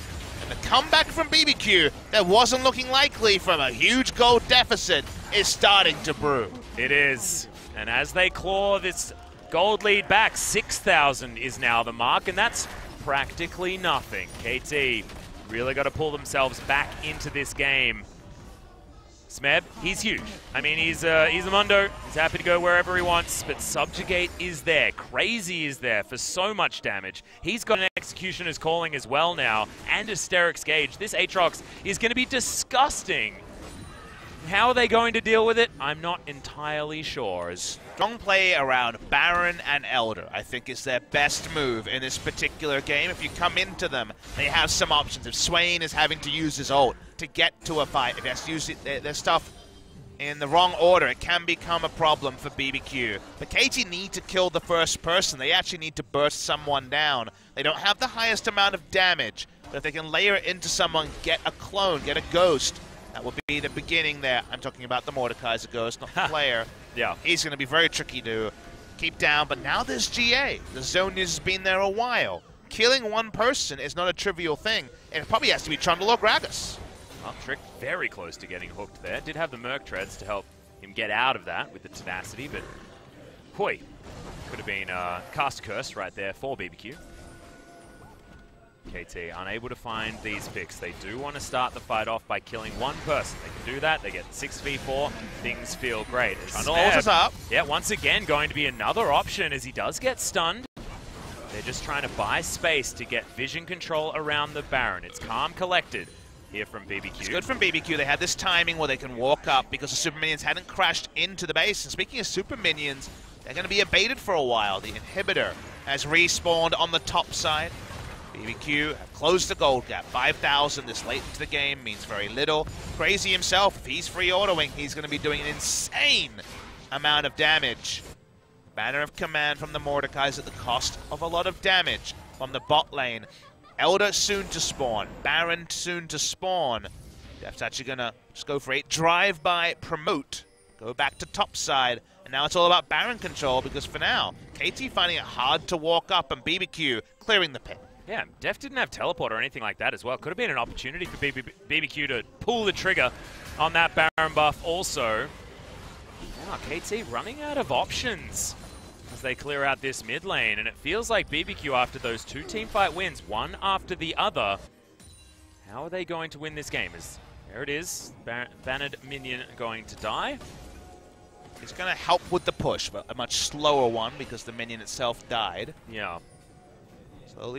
And the comeback from BBQ that wasn't looking likely from a huge gold deficit is starting to brew. It is. And as they claw this gold lead back, 6,000 is now the mark, and that's practically nothing. KT really got to pull themselves back into this game. Smeb, he's huge. I mean, he's a Mundo. He's happy to go wherever he wants, but Subjugate is there. Crazy is there for so much damage. He's got an Executioner's Calling as well now, and Hysteric's Gauge. This Aatrox is going to be disgusting. How are they going to deal with it? I'm not entirely sure. Strong play around Baron and Elder, I think, is their best move in this particular game. If you come into them, they have some options. If Swain is having to use his ult to get to a fight, if he has to use their stuff in the wrong order, it can become a problem for BBQ. But KT need to kill the first person. They actually need to burst someone down. They don't have the highest amount of damage, but if they can layer it into someone, get a clone, get a ghost, that would be the beginning there. I'm talking about the Mordekaiser ghost, not the player. Yeah. He's going to be very tricky to keep down, but now there's GA. The zone has been there a while. Killing one person is not a trivial thing, and it probably has to be Trundle or Gragas. Well, Trick very close to getting hooked there. Did have the Merc Treads to help him get out of that with the tenacity, but boy, could have been cast curse right there for BBQ. KT unable to find these picks. They do want to start the fight off by killing one person. They can do that. They get 6v4. Things feel great. Trundle is up. Yeah, once again going to be another option as he does get stunned. They're just trying to buy space to get vision control around the Baron. It's calm, collected here from BBQ. It's good from BBQ. They had this timing where they can walk up because the super minions hadn't crashed into the base. And speaking of super minions, they're going to be abated for a while. The inhibitor has respawned on the top side. BBQ have closed the gold gap. 5,000 this late into the game means very little. Crazy himself, if he's free autoing, he's going to be doing an insane amount of damage. Banner of command from the Mordekaiser at the cost of a lot of damage from the bot lane. Elder soon to spawn. Baron soon to spawn. Def's actually going to just go for a drive-by promote. Go back to top side. And now it's all about Baron control because for now, KT finding it hard to walk up and BBQ clearing the pit. Yeah, Def didn't have teleport or anything like that as well. Could have been an opportunity for BBQ to pull the trigger on that Baron buff also. Now KT running out of options as they clear out this mid lane. And it feels like BBQ after those two teamfight wins, one after the other. How are they going to win this game? There it is, bannered minion going to die. It's going to help with the push, but a much slower one because the minion itself died. Yeah.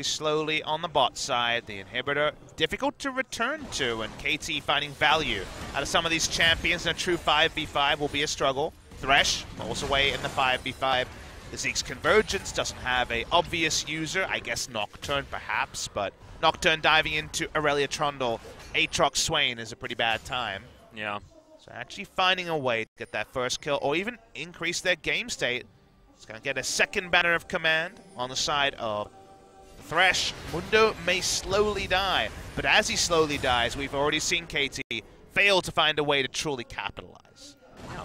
Slowly on the bot side, the inhibitor difficult to return to, and KT finding value out of some of these champions in a true 5v5 will be a struggle. Thresh falls away in the 5v5. The Zeke's Convergence doesn't have a obvious user, I guess Nocturne perhaps, but Nocturne diving into Aurelia Trundle, Aatrox Swain is a pretty bad time. Yeah. So actually finding a way to get that first kill or even increase their game state. It's going to get a second banner of command on the side of Thresh. Mundo may slowly die, but as he slowly dies, we've already seen KT fail to find a way to truly capitalize. Yeah.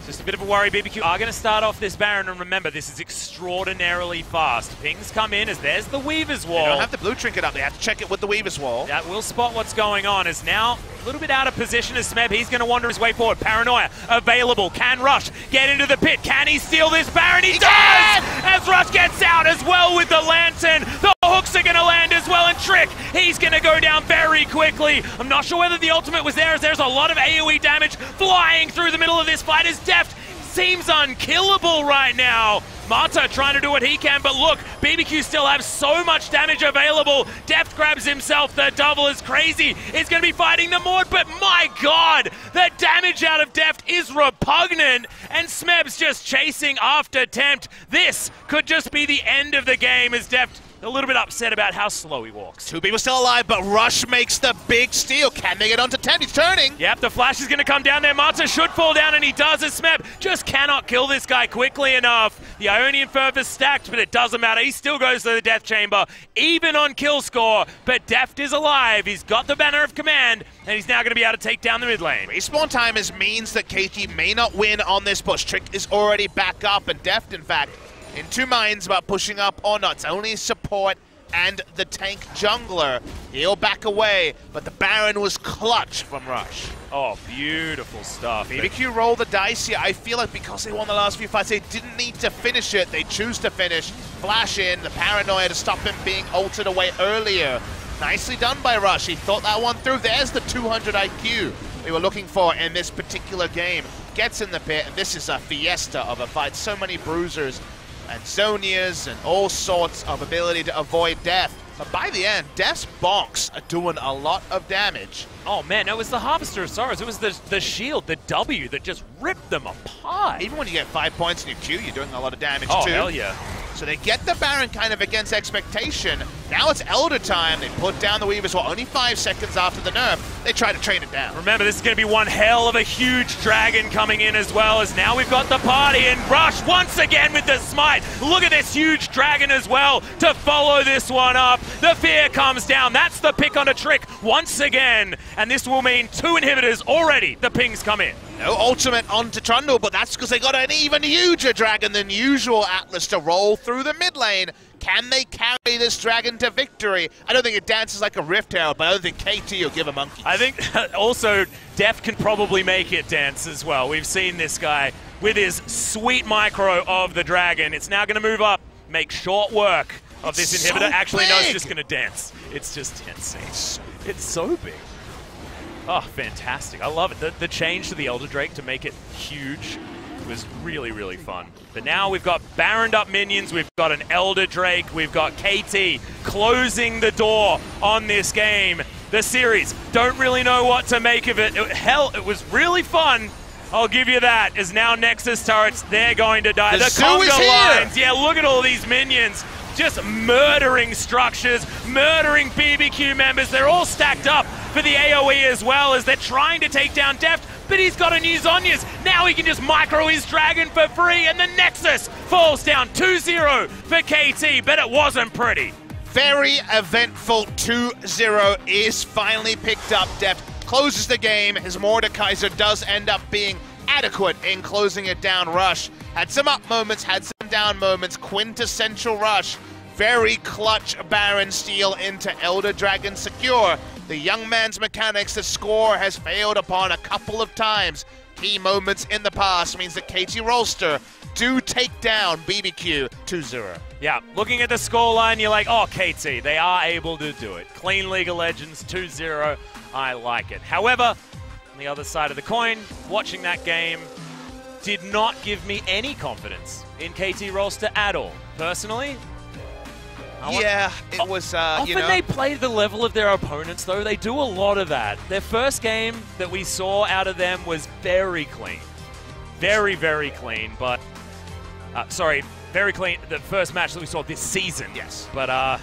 Just a bit of a worry. BBQ are going to start off this Baron, and remember, this is extraordinarily fast. Pings come in as there's the Weaver's Wall. They don't have the blue trinket up. They have to check it with the Weaver's Wall. That will spot what's going on. Is now a little bit out of position as Smeb. He's going to wander his way forward. Paranoia available. Can Rush get into the pit? Can he steal this Baron? He does! As Rush gets out as well with the Lantern. The hooks are going to land as well, and Trick, he's going to go down very quickly. I'm not sure whether the ultimate was there, as there's a lot of AoE damage flying through the middle of this fight as Deft seems unkillable right now. Mata trying to do what he can, but look, BBQ still have so much damage available. Deft grabs himself, the double is crazy. He's going to be fighting the Mord, but my god, the damage out of Deft is repugnant, and Smeb's just chasing after Tempt. This could just be the end of the game as Deft a little bit upset about how slow he walks. Two people still alive, but Rush makes the big steal. Can they get onto Tempt? He's turning. Yep, the flash is going to come down there. Mata should fall down, and he does as Smeb just cannot kill this guy quickly enough. The Ionian Ferv is stacked, but it doesn't matter. He still goes to the Death Chamber, even on kill score, but Deft is alive. He's got the banner of command, and he's now going to be able to take down the mid lane. Respawn time means that KT may not win on this push. Trick is already back up, and Deft, in fact, in two minds about pushing up or not. It's only support and the tank jungler. He'll back away, but the Baron was clutch from Rush. Oh, beautiful stuff. BBQ roll the dice here. I feel like because they won the last few fights, they didn't need to finish it. They choose to finish. Flash in, the paranoia to stop him being ulted away earlier. Nicely done by Rush. He thought that one through. There's the 200 IQ we were looking for in this particular game. Gets in the pit, and this is a fiesta of a fight. So many bruisers and Zonias and all sorts of ability to avoid death. But by the end, Death's bonks are doing a lot of damage. Oh man, it was the Harvester of Sorrows. It was the shield, the W, that just ripped them apart. Even when you get 5 points in your Q, you're doing a lot of damage too. Oh, hell yeah. So they get the Baron kind of against expectation. Now it's Elder time. They put down the Weavers. Well, only 5 seconds after the nerf, they try to train it down. Remember, this is going to be one hell of a huge dragon coming in as well, as now we've got the party, and Rush once again with the smite. Look at this huge dragon as well to follow this one up. The fear comes down. That's the pick on a Trick once again, and this will mean 2 inhibitors already. The pings come in. No ultimate onto Trundle, but that's because they got an even huger dragon than usual Atlas to roll through the mid lane. Can they carry this dragon to victory? I don't think it dances like a Rift Herald, but I don't think KT will give a monkey. I think also Def can probably make it dance as well. We've seen this guy with his sweet micro of the dragon. It's now going to move up, make short work of this inhibitor. So actually, no, it's big. just going to dance. It's just insane. It's so big. Oh, fantastic. I love it. The change to the Elder Drake to make it huge was really, really fun. But now we've got Baroned up minions, we've got an Elder Drake, we've got KT closing the door on this game. The series, don't really know what to make of it. Hell, it was really fun. I'll give you that. As now Nexus turrets, they're going to die. The conga lines, yeah, look at all these minions. Just murdering structures, murdering BBQ members. They're all stacked up for the AoE as well as they're trying to take down Deft, but he's got a new Zhonya's. Now he can just micro his dragon for free, and the Nexus falls down 2-0 for KT, but it wasn't pretty. Very eventful 2-0 is finally picked up. Deft closes the game. His Mordekaiser does end up being adequate in closing it down. Rush had some up moments, had some down moments. Quintessential Rush. Very clutch Baron steal into Elder Dragon secure. The young man's mechanics, the score has failed upon a couple of times. Key moments in the past means that KT Rolster do take down BBQ 2-0. Yeah, looking at the scoreline, you're like, oh, KT, they are able to do it. Clean League of Legends 2-0, I like it. However, on the other side of the coin, watching that game did not give me any confidence in KT Rolster at all. Personally, yeah, it was, often they play the level of their opponents, though. They do a lot of that. Their first game that we saw out of them was very clean. Very, very clean, but... sorry, very clean. The first match that we saw this season. Yes. But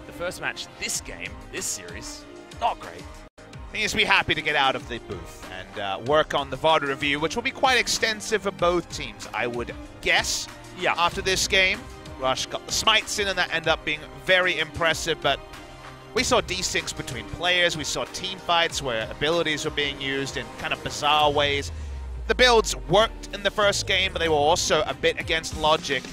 the first match this game, this series, not great. He needs to be happy to get out of the booth and work on the VOD review, which will be quite extensive for both teams, I would guess. Yeah. After this game, Rush got the smites in, and that ended up being very impressive, but we saw desyncs between players. We saw team fights where abilities were being used in kind of bizarre ways. The builds worked in the first game, but they were also a bit against logic.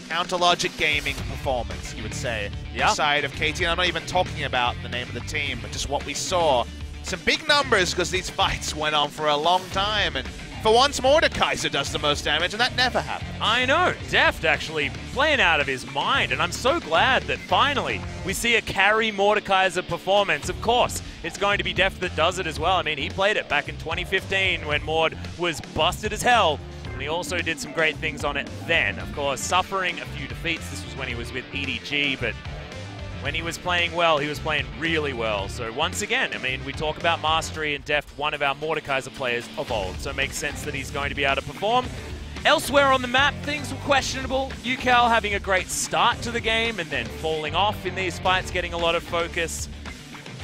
Counter-logic gaming performance, you would say. Yeah. Side of KT, and I'm not even talking about the name of the team, but just what we saw. Some big numbers because these fights went on for a long time, and for once Mordekaiser does the most damage, and that never happened. I know, Deft actually playing out of his mind, and I'm so glad that finally we see a carry Mordekaiser performance. Of course, it's going to be Deft that does it as well. I mean, he played it back in 2015 when Mord was busted as hell, and he also did some great things on it then. Of course, suffering a few defeats. This was when he was with EDG, but when he was playing well, he was playing really well. So once again, I mean, we talk about mastery, and Deft, one of our Mordekaiser players of old, so it makes sense that he's going to be able to perform. Elsewhere on the map, things were questionable. UCal having a great start to the game and then falling off in these fights, getting a lot of focus.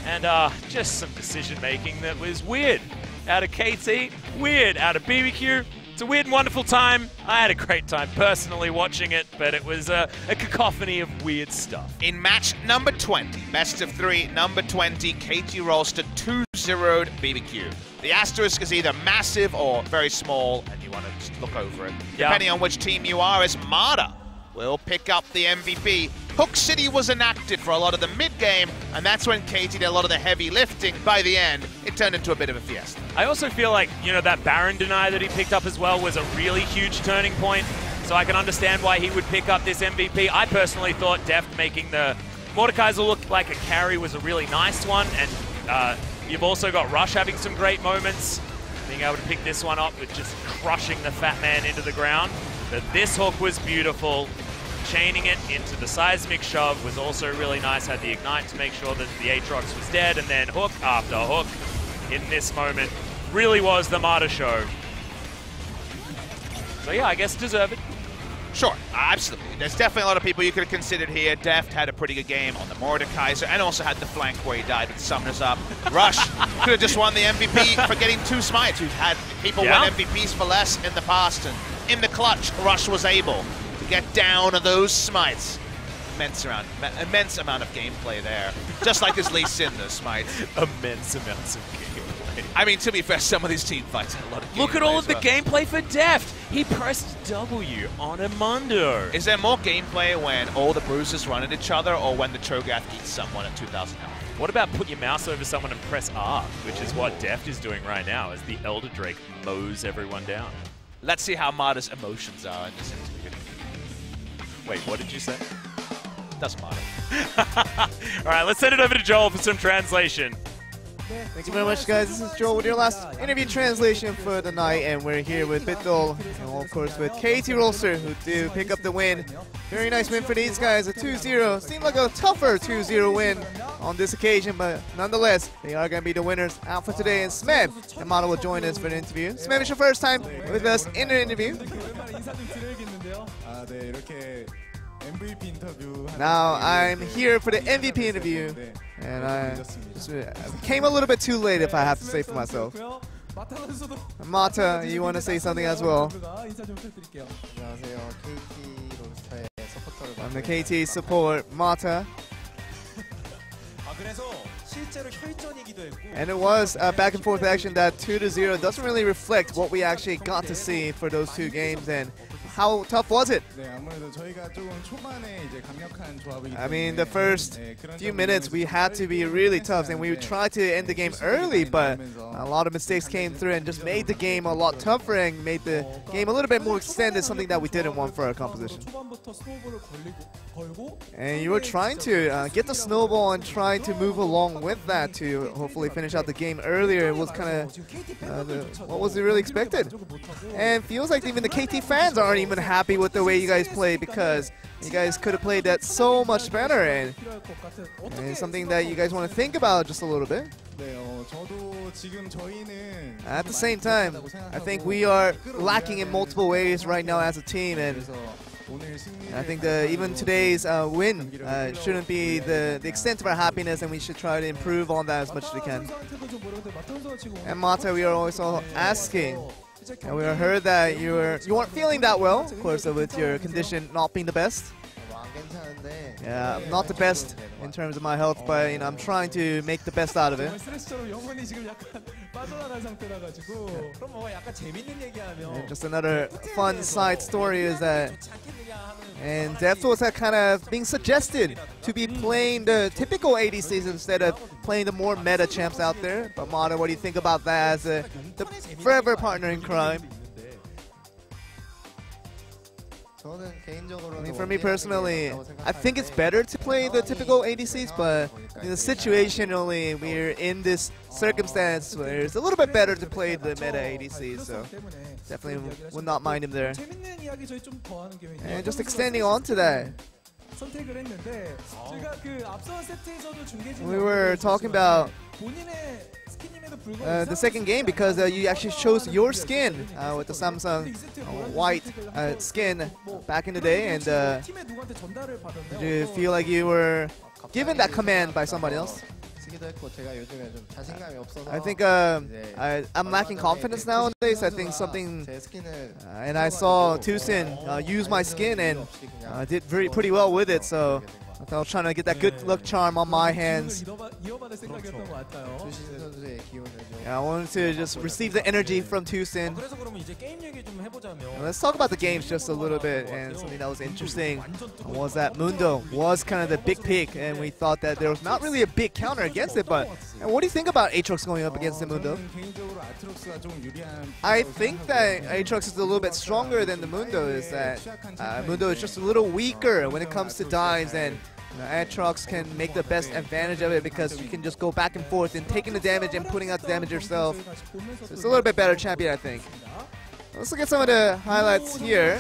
And just some decision-making that was weird. Out of KT, weird. Out of BBQ, it's a weird and wonderful time. I had a great time personally watching it, but it was a cacophony of weird stuff. In match number 20, best of 3, number 20, KT Rolster 2-0'd BBQ. The asterisk is either massive or very small, and you want to just look over it. Yeah. Depending on which team you are, as Mada will pick up the MVP. Hook City was enacted for a lot of the mid-game, and that's when KT did a lot of the heavy lifting. By the end, it turned into a bit of a fiesta. I also feel like, you know, that Baron deny that he picked up as well was a really huge turning point, so I can understand why he would pick up this MVP. I personally thought Deft making the Mordekaiser look like a carry was a really nice one, and you've also got Rush having some great moments, being able to pick this one up with just crushing the fat man into the ground. But this hook was beautiful. Chaining it into the seismic shove was also really nice. Had the ignite to make sure that the Aatrox was dead, and then hook after hook in this moment. Really was the Mada show. So yeah, I guess deserved. Sure, absolutely. There's definitely a lot of people you could have considered here. Deft had a pretty good game on the Mordekaiser, and also had the flank where he died with Summoners up. Rush could have just won the MVP for getting 2 smites. We've had people win MVPs for less in the past, and in the clutch, Rush was able to get down those smites. Immense amount of gameplay there. Just like his Lee Sin, those smites. Immense amounts of gameplay. I mean, to be fair, some of these team fights had a lot of gameplay. Look at all of the gameplay for Deft. He pressed W on a Mundo. Is there more gameplay when all the bruises run at each other, or when the Cho'Gath eats someone at 2,000 health? What about put your mouse over someone and press R, which is what Deft is doing right now as the Elder Drake mows everyone down. Let's see how Mada's emotions are in this interview. Wait, what did you say? Doesn't matter. All right, let's send it over to Joel for some translation. Thank you very much, guys. This is Joel with your last interview translation for the night, and we're here with Bitdol and of course with KT Rolster, who do pick up the win. Very nice win for these guys, a 2-0. Seemed like a tougher 2-0 win on this occasion, but nonetheless, they are going to be the winners out for today. And Smeb and Mata will join us for the interview. Smeb, it's your first time with us in the interview. Now I'm here for the MVP interview, and I came a little bit too late, if I have to say for myself. Mata, you want to say something as well? I'm the KT support, Mata. And it was a back and forth action. That 2-0 doesn't really reflect what we actually got to see for those two games. And how tough was it? I mean, the first few minutes we had to be really tough, and we tried to end the game early, but a lot of mistakes came through and just made the game a lot tougher and made the game a little bit more extended, something that we didn't want for our composition. And you were trying to get the snowball and trying to move along with that to hopefully finish out the game earlier. It was kind of what was really expected. And feels like even the KT fans aren't even happy with the way you guys played, because you guys could have played that so much better, and it's something that you guys want to think about just a little bit. At the same time, I think we are lacking in multiple ways right now as a team, and I think even today's win shouldn't be the extent of our happiness, and we should try to improve on that as much as we can. And Mata, we are also asking, and we heard that you weren't feeling that well, of course, with your condition not being the best. Yeah, I'm not the best in terms of my health, but I'm trying to make the best out of it. And just another fun side story is that, and Deft was kind of being suggested to be playing the typical ADCs instead of playing the more meta champs out there. But Mata, what do you think about that as the forever partner in crime? I mean, for me personally, I think it's better to play the typical ADCs, but situationally, we're in this circumstance where it's a little bit better to play the meta ADCs, so definitely would not mind him there. And just extending on to that, we were talking about the second game, because you actually chose your skin with the Samsung white skin back in the day, and did you feel like you were given that command by somebody else? I think I'm lacking confidence nowadays. I think something, and I saw Tusin use my skin and did pretty well with it, so I was trying to get that good luck charm on my hands. Yeah, I wanted to just receive the energy from Tusin. Let's talk about the games just a little bit, and something that was interesting was that Mundo was kind of the big pick, and we thought that there was not really a big counter against it, but what do you think about Aatrox going up against the Mundo? I think that Aatrox is a little bit stronger than the Mundo. Is that Mundo is just a little weaker when it comes to dives, and Aatrox can make the best advantage of it because you can just go back and forth and taking the damage and putting out the damage yourself. So it's a little bit better champion, I think. Let's look at some of the highlights here.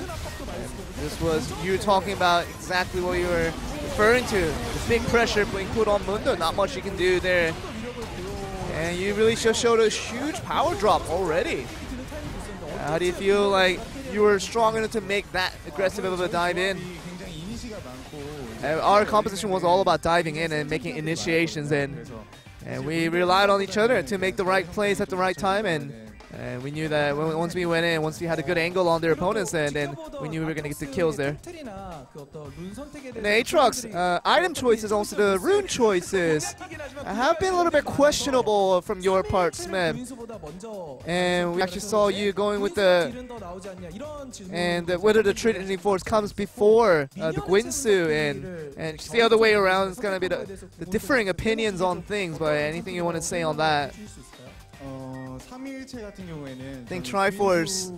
This was you talking about exactly what you were referring to. The big pressure being put on Mundo, not much you can do there. And you really just showed a huge power drop already. How do you feel like you were strong enough to make that aggressive of a dive in? Our composition was all about diving in and making initiations, and we relied on each other to make the right plays at the right time, and we knew that once we went in, once we had a good angle on their opponents, and then we knew we were going to get the kills there. And Aatrox, item choices, also the rune choices, have been a little bit questionable from your part, Smeb. And we actually saw you going with whether the Trinity Force comes before the Guinsu, and just the other way around. It's going to be the differing opinions on things, but anything you want to say on that? I think Triforce,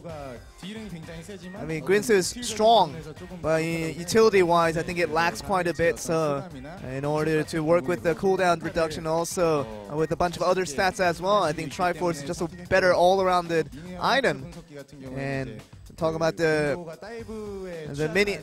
I mean, Grinsu is strong, but utility-wise, I think it lacks quite a bit. So, in order to work with the cooldown reduction, also with a bunch of other stats as well, I think Triforce is just a better all-arounded item. And talk about the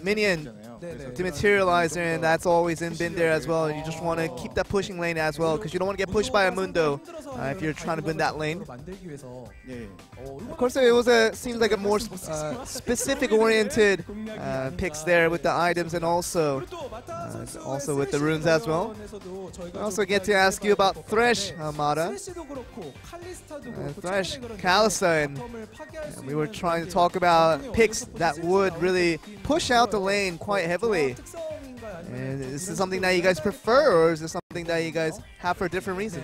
minion dematerializer, and that's always been there as well. You just want to keep that pushing lane as well, because you don't want to get pushed by a Mundo if you're trying to win that lane. Of course, it seems like a more specific oriented picks there with the items, and also with the runes as well. I also get to ask you about Thresh, Mata. Thresh, Kalista, and we were trying to talk about picks that would really push out the lane quite heavily. And is this something that you guys prefer, or is this something that you guys have for a different reason?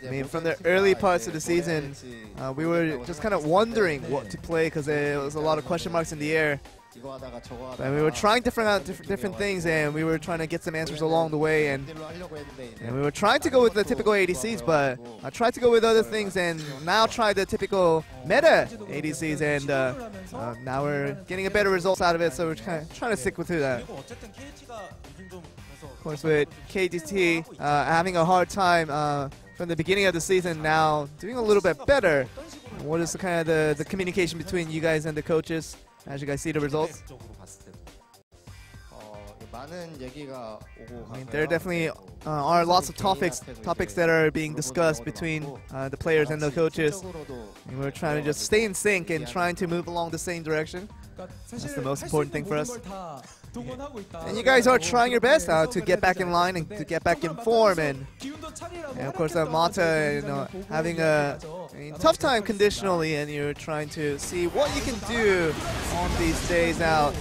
I mean, from the early parts of the season, we were just kind of wondering what to play, because there was a lot of question marks in the air. And we were trying different things, and we were trying to get some answers along the way, and we were trying to go with the typical ADCs, but I tried to go with other things, and now try the typical meta ADCs, and now we're getting a better results out of it, so we're kind of trying to stick with that. Of course, with KTT having a hard time from the beginning of the season, now doing a little bit better. What is the communication between you guys and the coaches as you guys see the results? I mean, there definitely are lots of topics that are being discussed between the players and the coaches. And we're trying to just stay in sync and trying to move along the same direction. That's the most important thing for us. And you guys are trying your best to get back in line and to get back in form. And of course, Mata, having a tough time conditionally, and you're trying to see what you can do on these days out.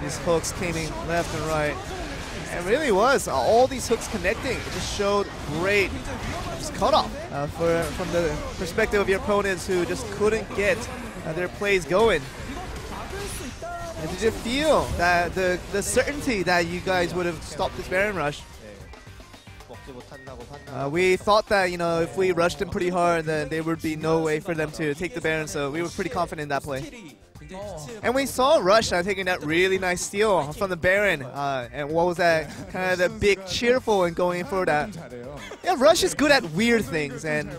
These hooks came in left and right. It really was. All these hooks connecting. It just showed great cutoff from the perspective of your opponents, who just couldn't get their plays going. And did you feel that the certainty that you guys would have stopped this Baron rush? We thought that, if we rushed them pretty hard, then there would be no way for them to take the Baron, so we were pretty confident in that play. And we saw Rush taking that really nice steal from the Baron. And what was that? Kind of the big cheerful and going in for that. Yeah, Rush is good at weird things, and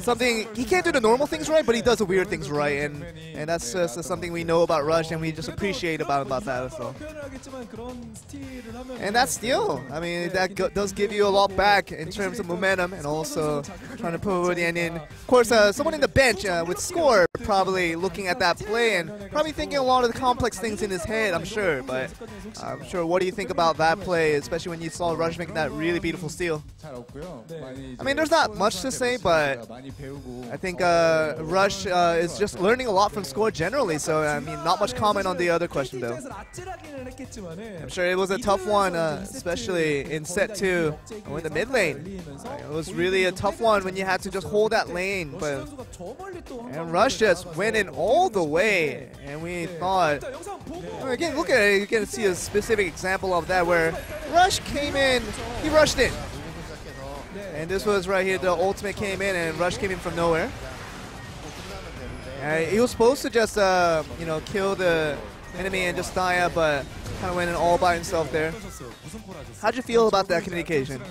something he can't do the normal things right, but he does the weird things right, and that's just something we know about Rush, and we just appreciate about that as well. And that steal, I mean, that does give you a lot back in terms of momentum, and also trying to put the end in. Of course, someone in the bench with Score probably looking at that play and probably thinking a lot of the complex things in his head, I'm sure. But I'm sure, what do you think about that play, especially when you saw Rush making that really beautiful steal? I mean, there's not much to say, but I think Rush is just learning a lot from Score generally, so I mean, not much comment on the other question though. I'm sure it was a tough one, especially in set 2 with the mid lane. It was really a tough one when you had to just hold that lane, and Rush just went in all the way, and we thought, again, look at it, you can see a specific example of that where Rush came in, he rushed in. And this was right here, the ultimate came in, and Rush came in from nowhere. He was supposed to just, kill the enemy and just die up, but kind of went in all by himself there. How'd you feel about that communication?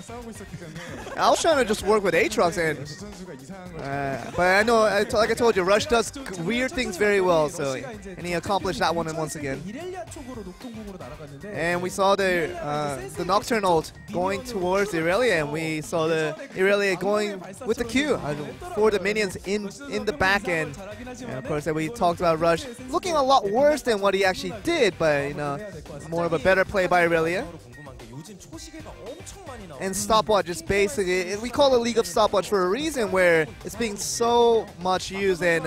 I was trying to just work with Aatrox, but I know, like I told you, Rush does weird things very well, and he accomplished that one once again. And we saw the Nocturne ult going towards Irelia, and we saw the Irelia going with the Q for the minions in the back end. And of course, we talked about Rush looking a lot worse than what he actually did, but more of a better play by Irelia. And stopwatch is basically, we call it League of Stopwatch for a reason, where it's being so much used. And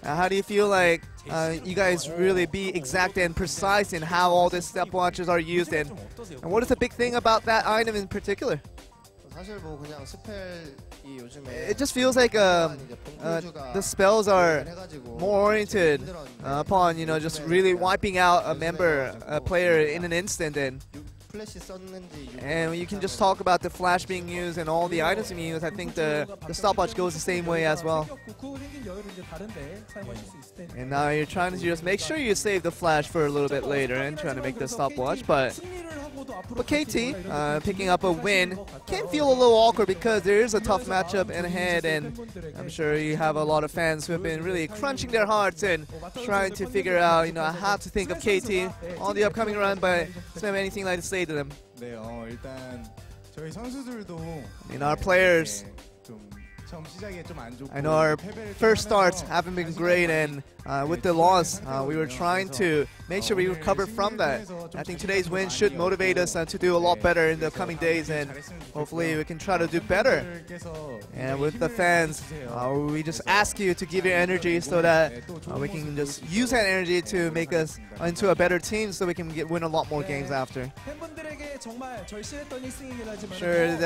how do you feel like you guys really be exact and precise in how all these stopwatches are used, and what is the big thing about that item in particular? It just feels like the spells are more oriented upon just really wiping out a player in an instant, and And when you can just talk about the flash being used and all the items being used, I think the stopwatch goes the same way as well. And now you're trying to just make sure you save the flash for a little bit later and trying to make the stopwatch, but KT picking up a win can feel a little awkward because there is a tough matchup in ahead, and I'm sure you have a lot of fans who have been really crunching their hearts and trying to figure out, how to think of KT on the upcoming run, but doesn't have anything like to say to them. Our players, I know our first starts haven't been great, and with the loss, we were trying to make sure we recover from that. I think today's win should motivate us to do a lot better in the coming days, and hopefully we can try to do better. And with the fans, we just ask you to give your energy so that we can just use that energy to make us into a better team so we can win a lot more games after. Sure,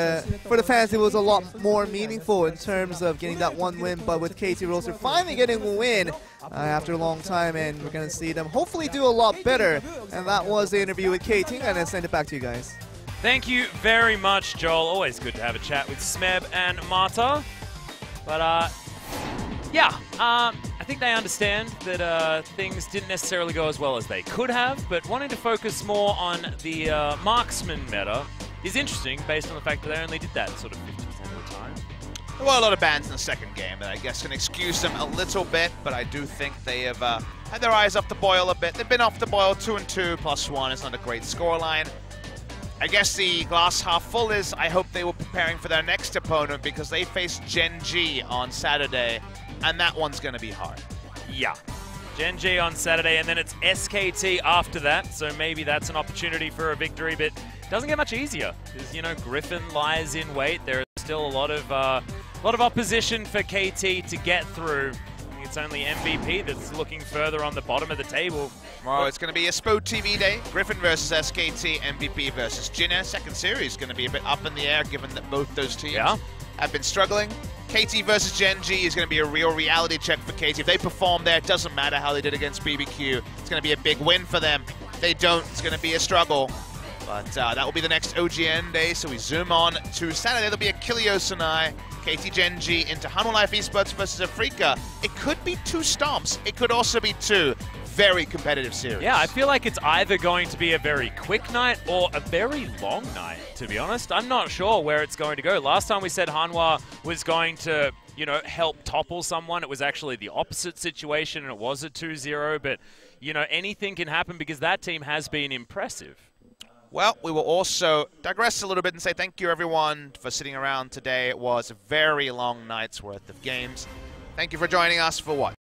for the fans it was a lot more meaningful in terms of getting that one win, but with KT Rolster finally getting a win after a long time, and we're going to see them hopefully do a lot better. And that was the interview with KT, and I send it back to you guys. Thank you very much, Joel. Always good to have a chat with Smeb and Marta. But yeah, I think they understand that things didn't necessarily go as well as they could have, but wanting to focus more on the marksman meta is interesting based on the fact that they only did that sort of 50% of the time. There were a lot of bans in the second game that I guess can excuse them a little bit, but I do think they have had their eyes off the boil a bit. They've been off the boil 2-2 +1 is not a great scoreline. I guess the glass half full is I hope they were preparing for their next opponent because they face Gen G on Saturday, and that one's going to be hard. Yeah. Gen G on Saturday, and then it's SKT after that, so maybe that's an opportunity for a victory, but it doesn't get much easier because, Griffin lies in wait. There is still a lot of opposition for KT to get through. I think it's only MVP that's looking further on the bottom of the table. Tomorrow it's going to be a SPO TV day. Griffin versus SKT, MVP versus Jinna. Second series is going to be a bit up in the air given that both those teams have been struggling. KT versus Gen G is going to be a real reality check for KT. If they perform there, it doesn't matter how they did against BBQ. It's going to be a big win for them. If they don't, it's going to be a struggle. But that will be the next OGN day, so we zoom on to Saturday. There'll be a Kilio Sonai, KT Gen G into Hanwha Life Esports versus Afrika. It could be 2 stomps. It could also be 2 very competitive series. Yeah, I feel like it's either going to be a very quick night or a very long night, to be honest. I'm not sure where it's going to go. Last time we said Hanwha was going to, help topple someone. It was actually the opposite situation, and it was a 2-0. But, anything can happen because that team has been impressive. Well, we will also digress a little bit and say thank you, everyone, for sitting around today. It was a very long night's worth of games. Thank you for joining us for what?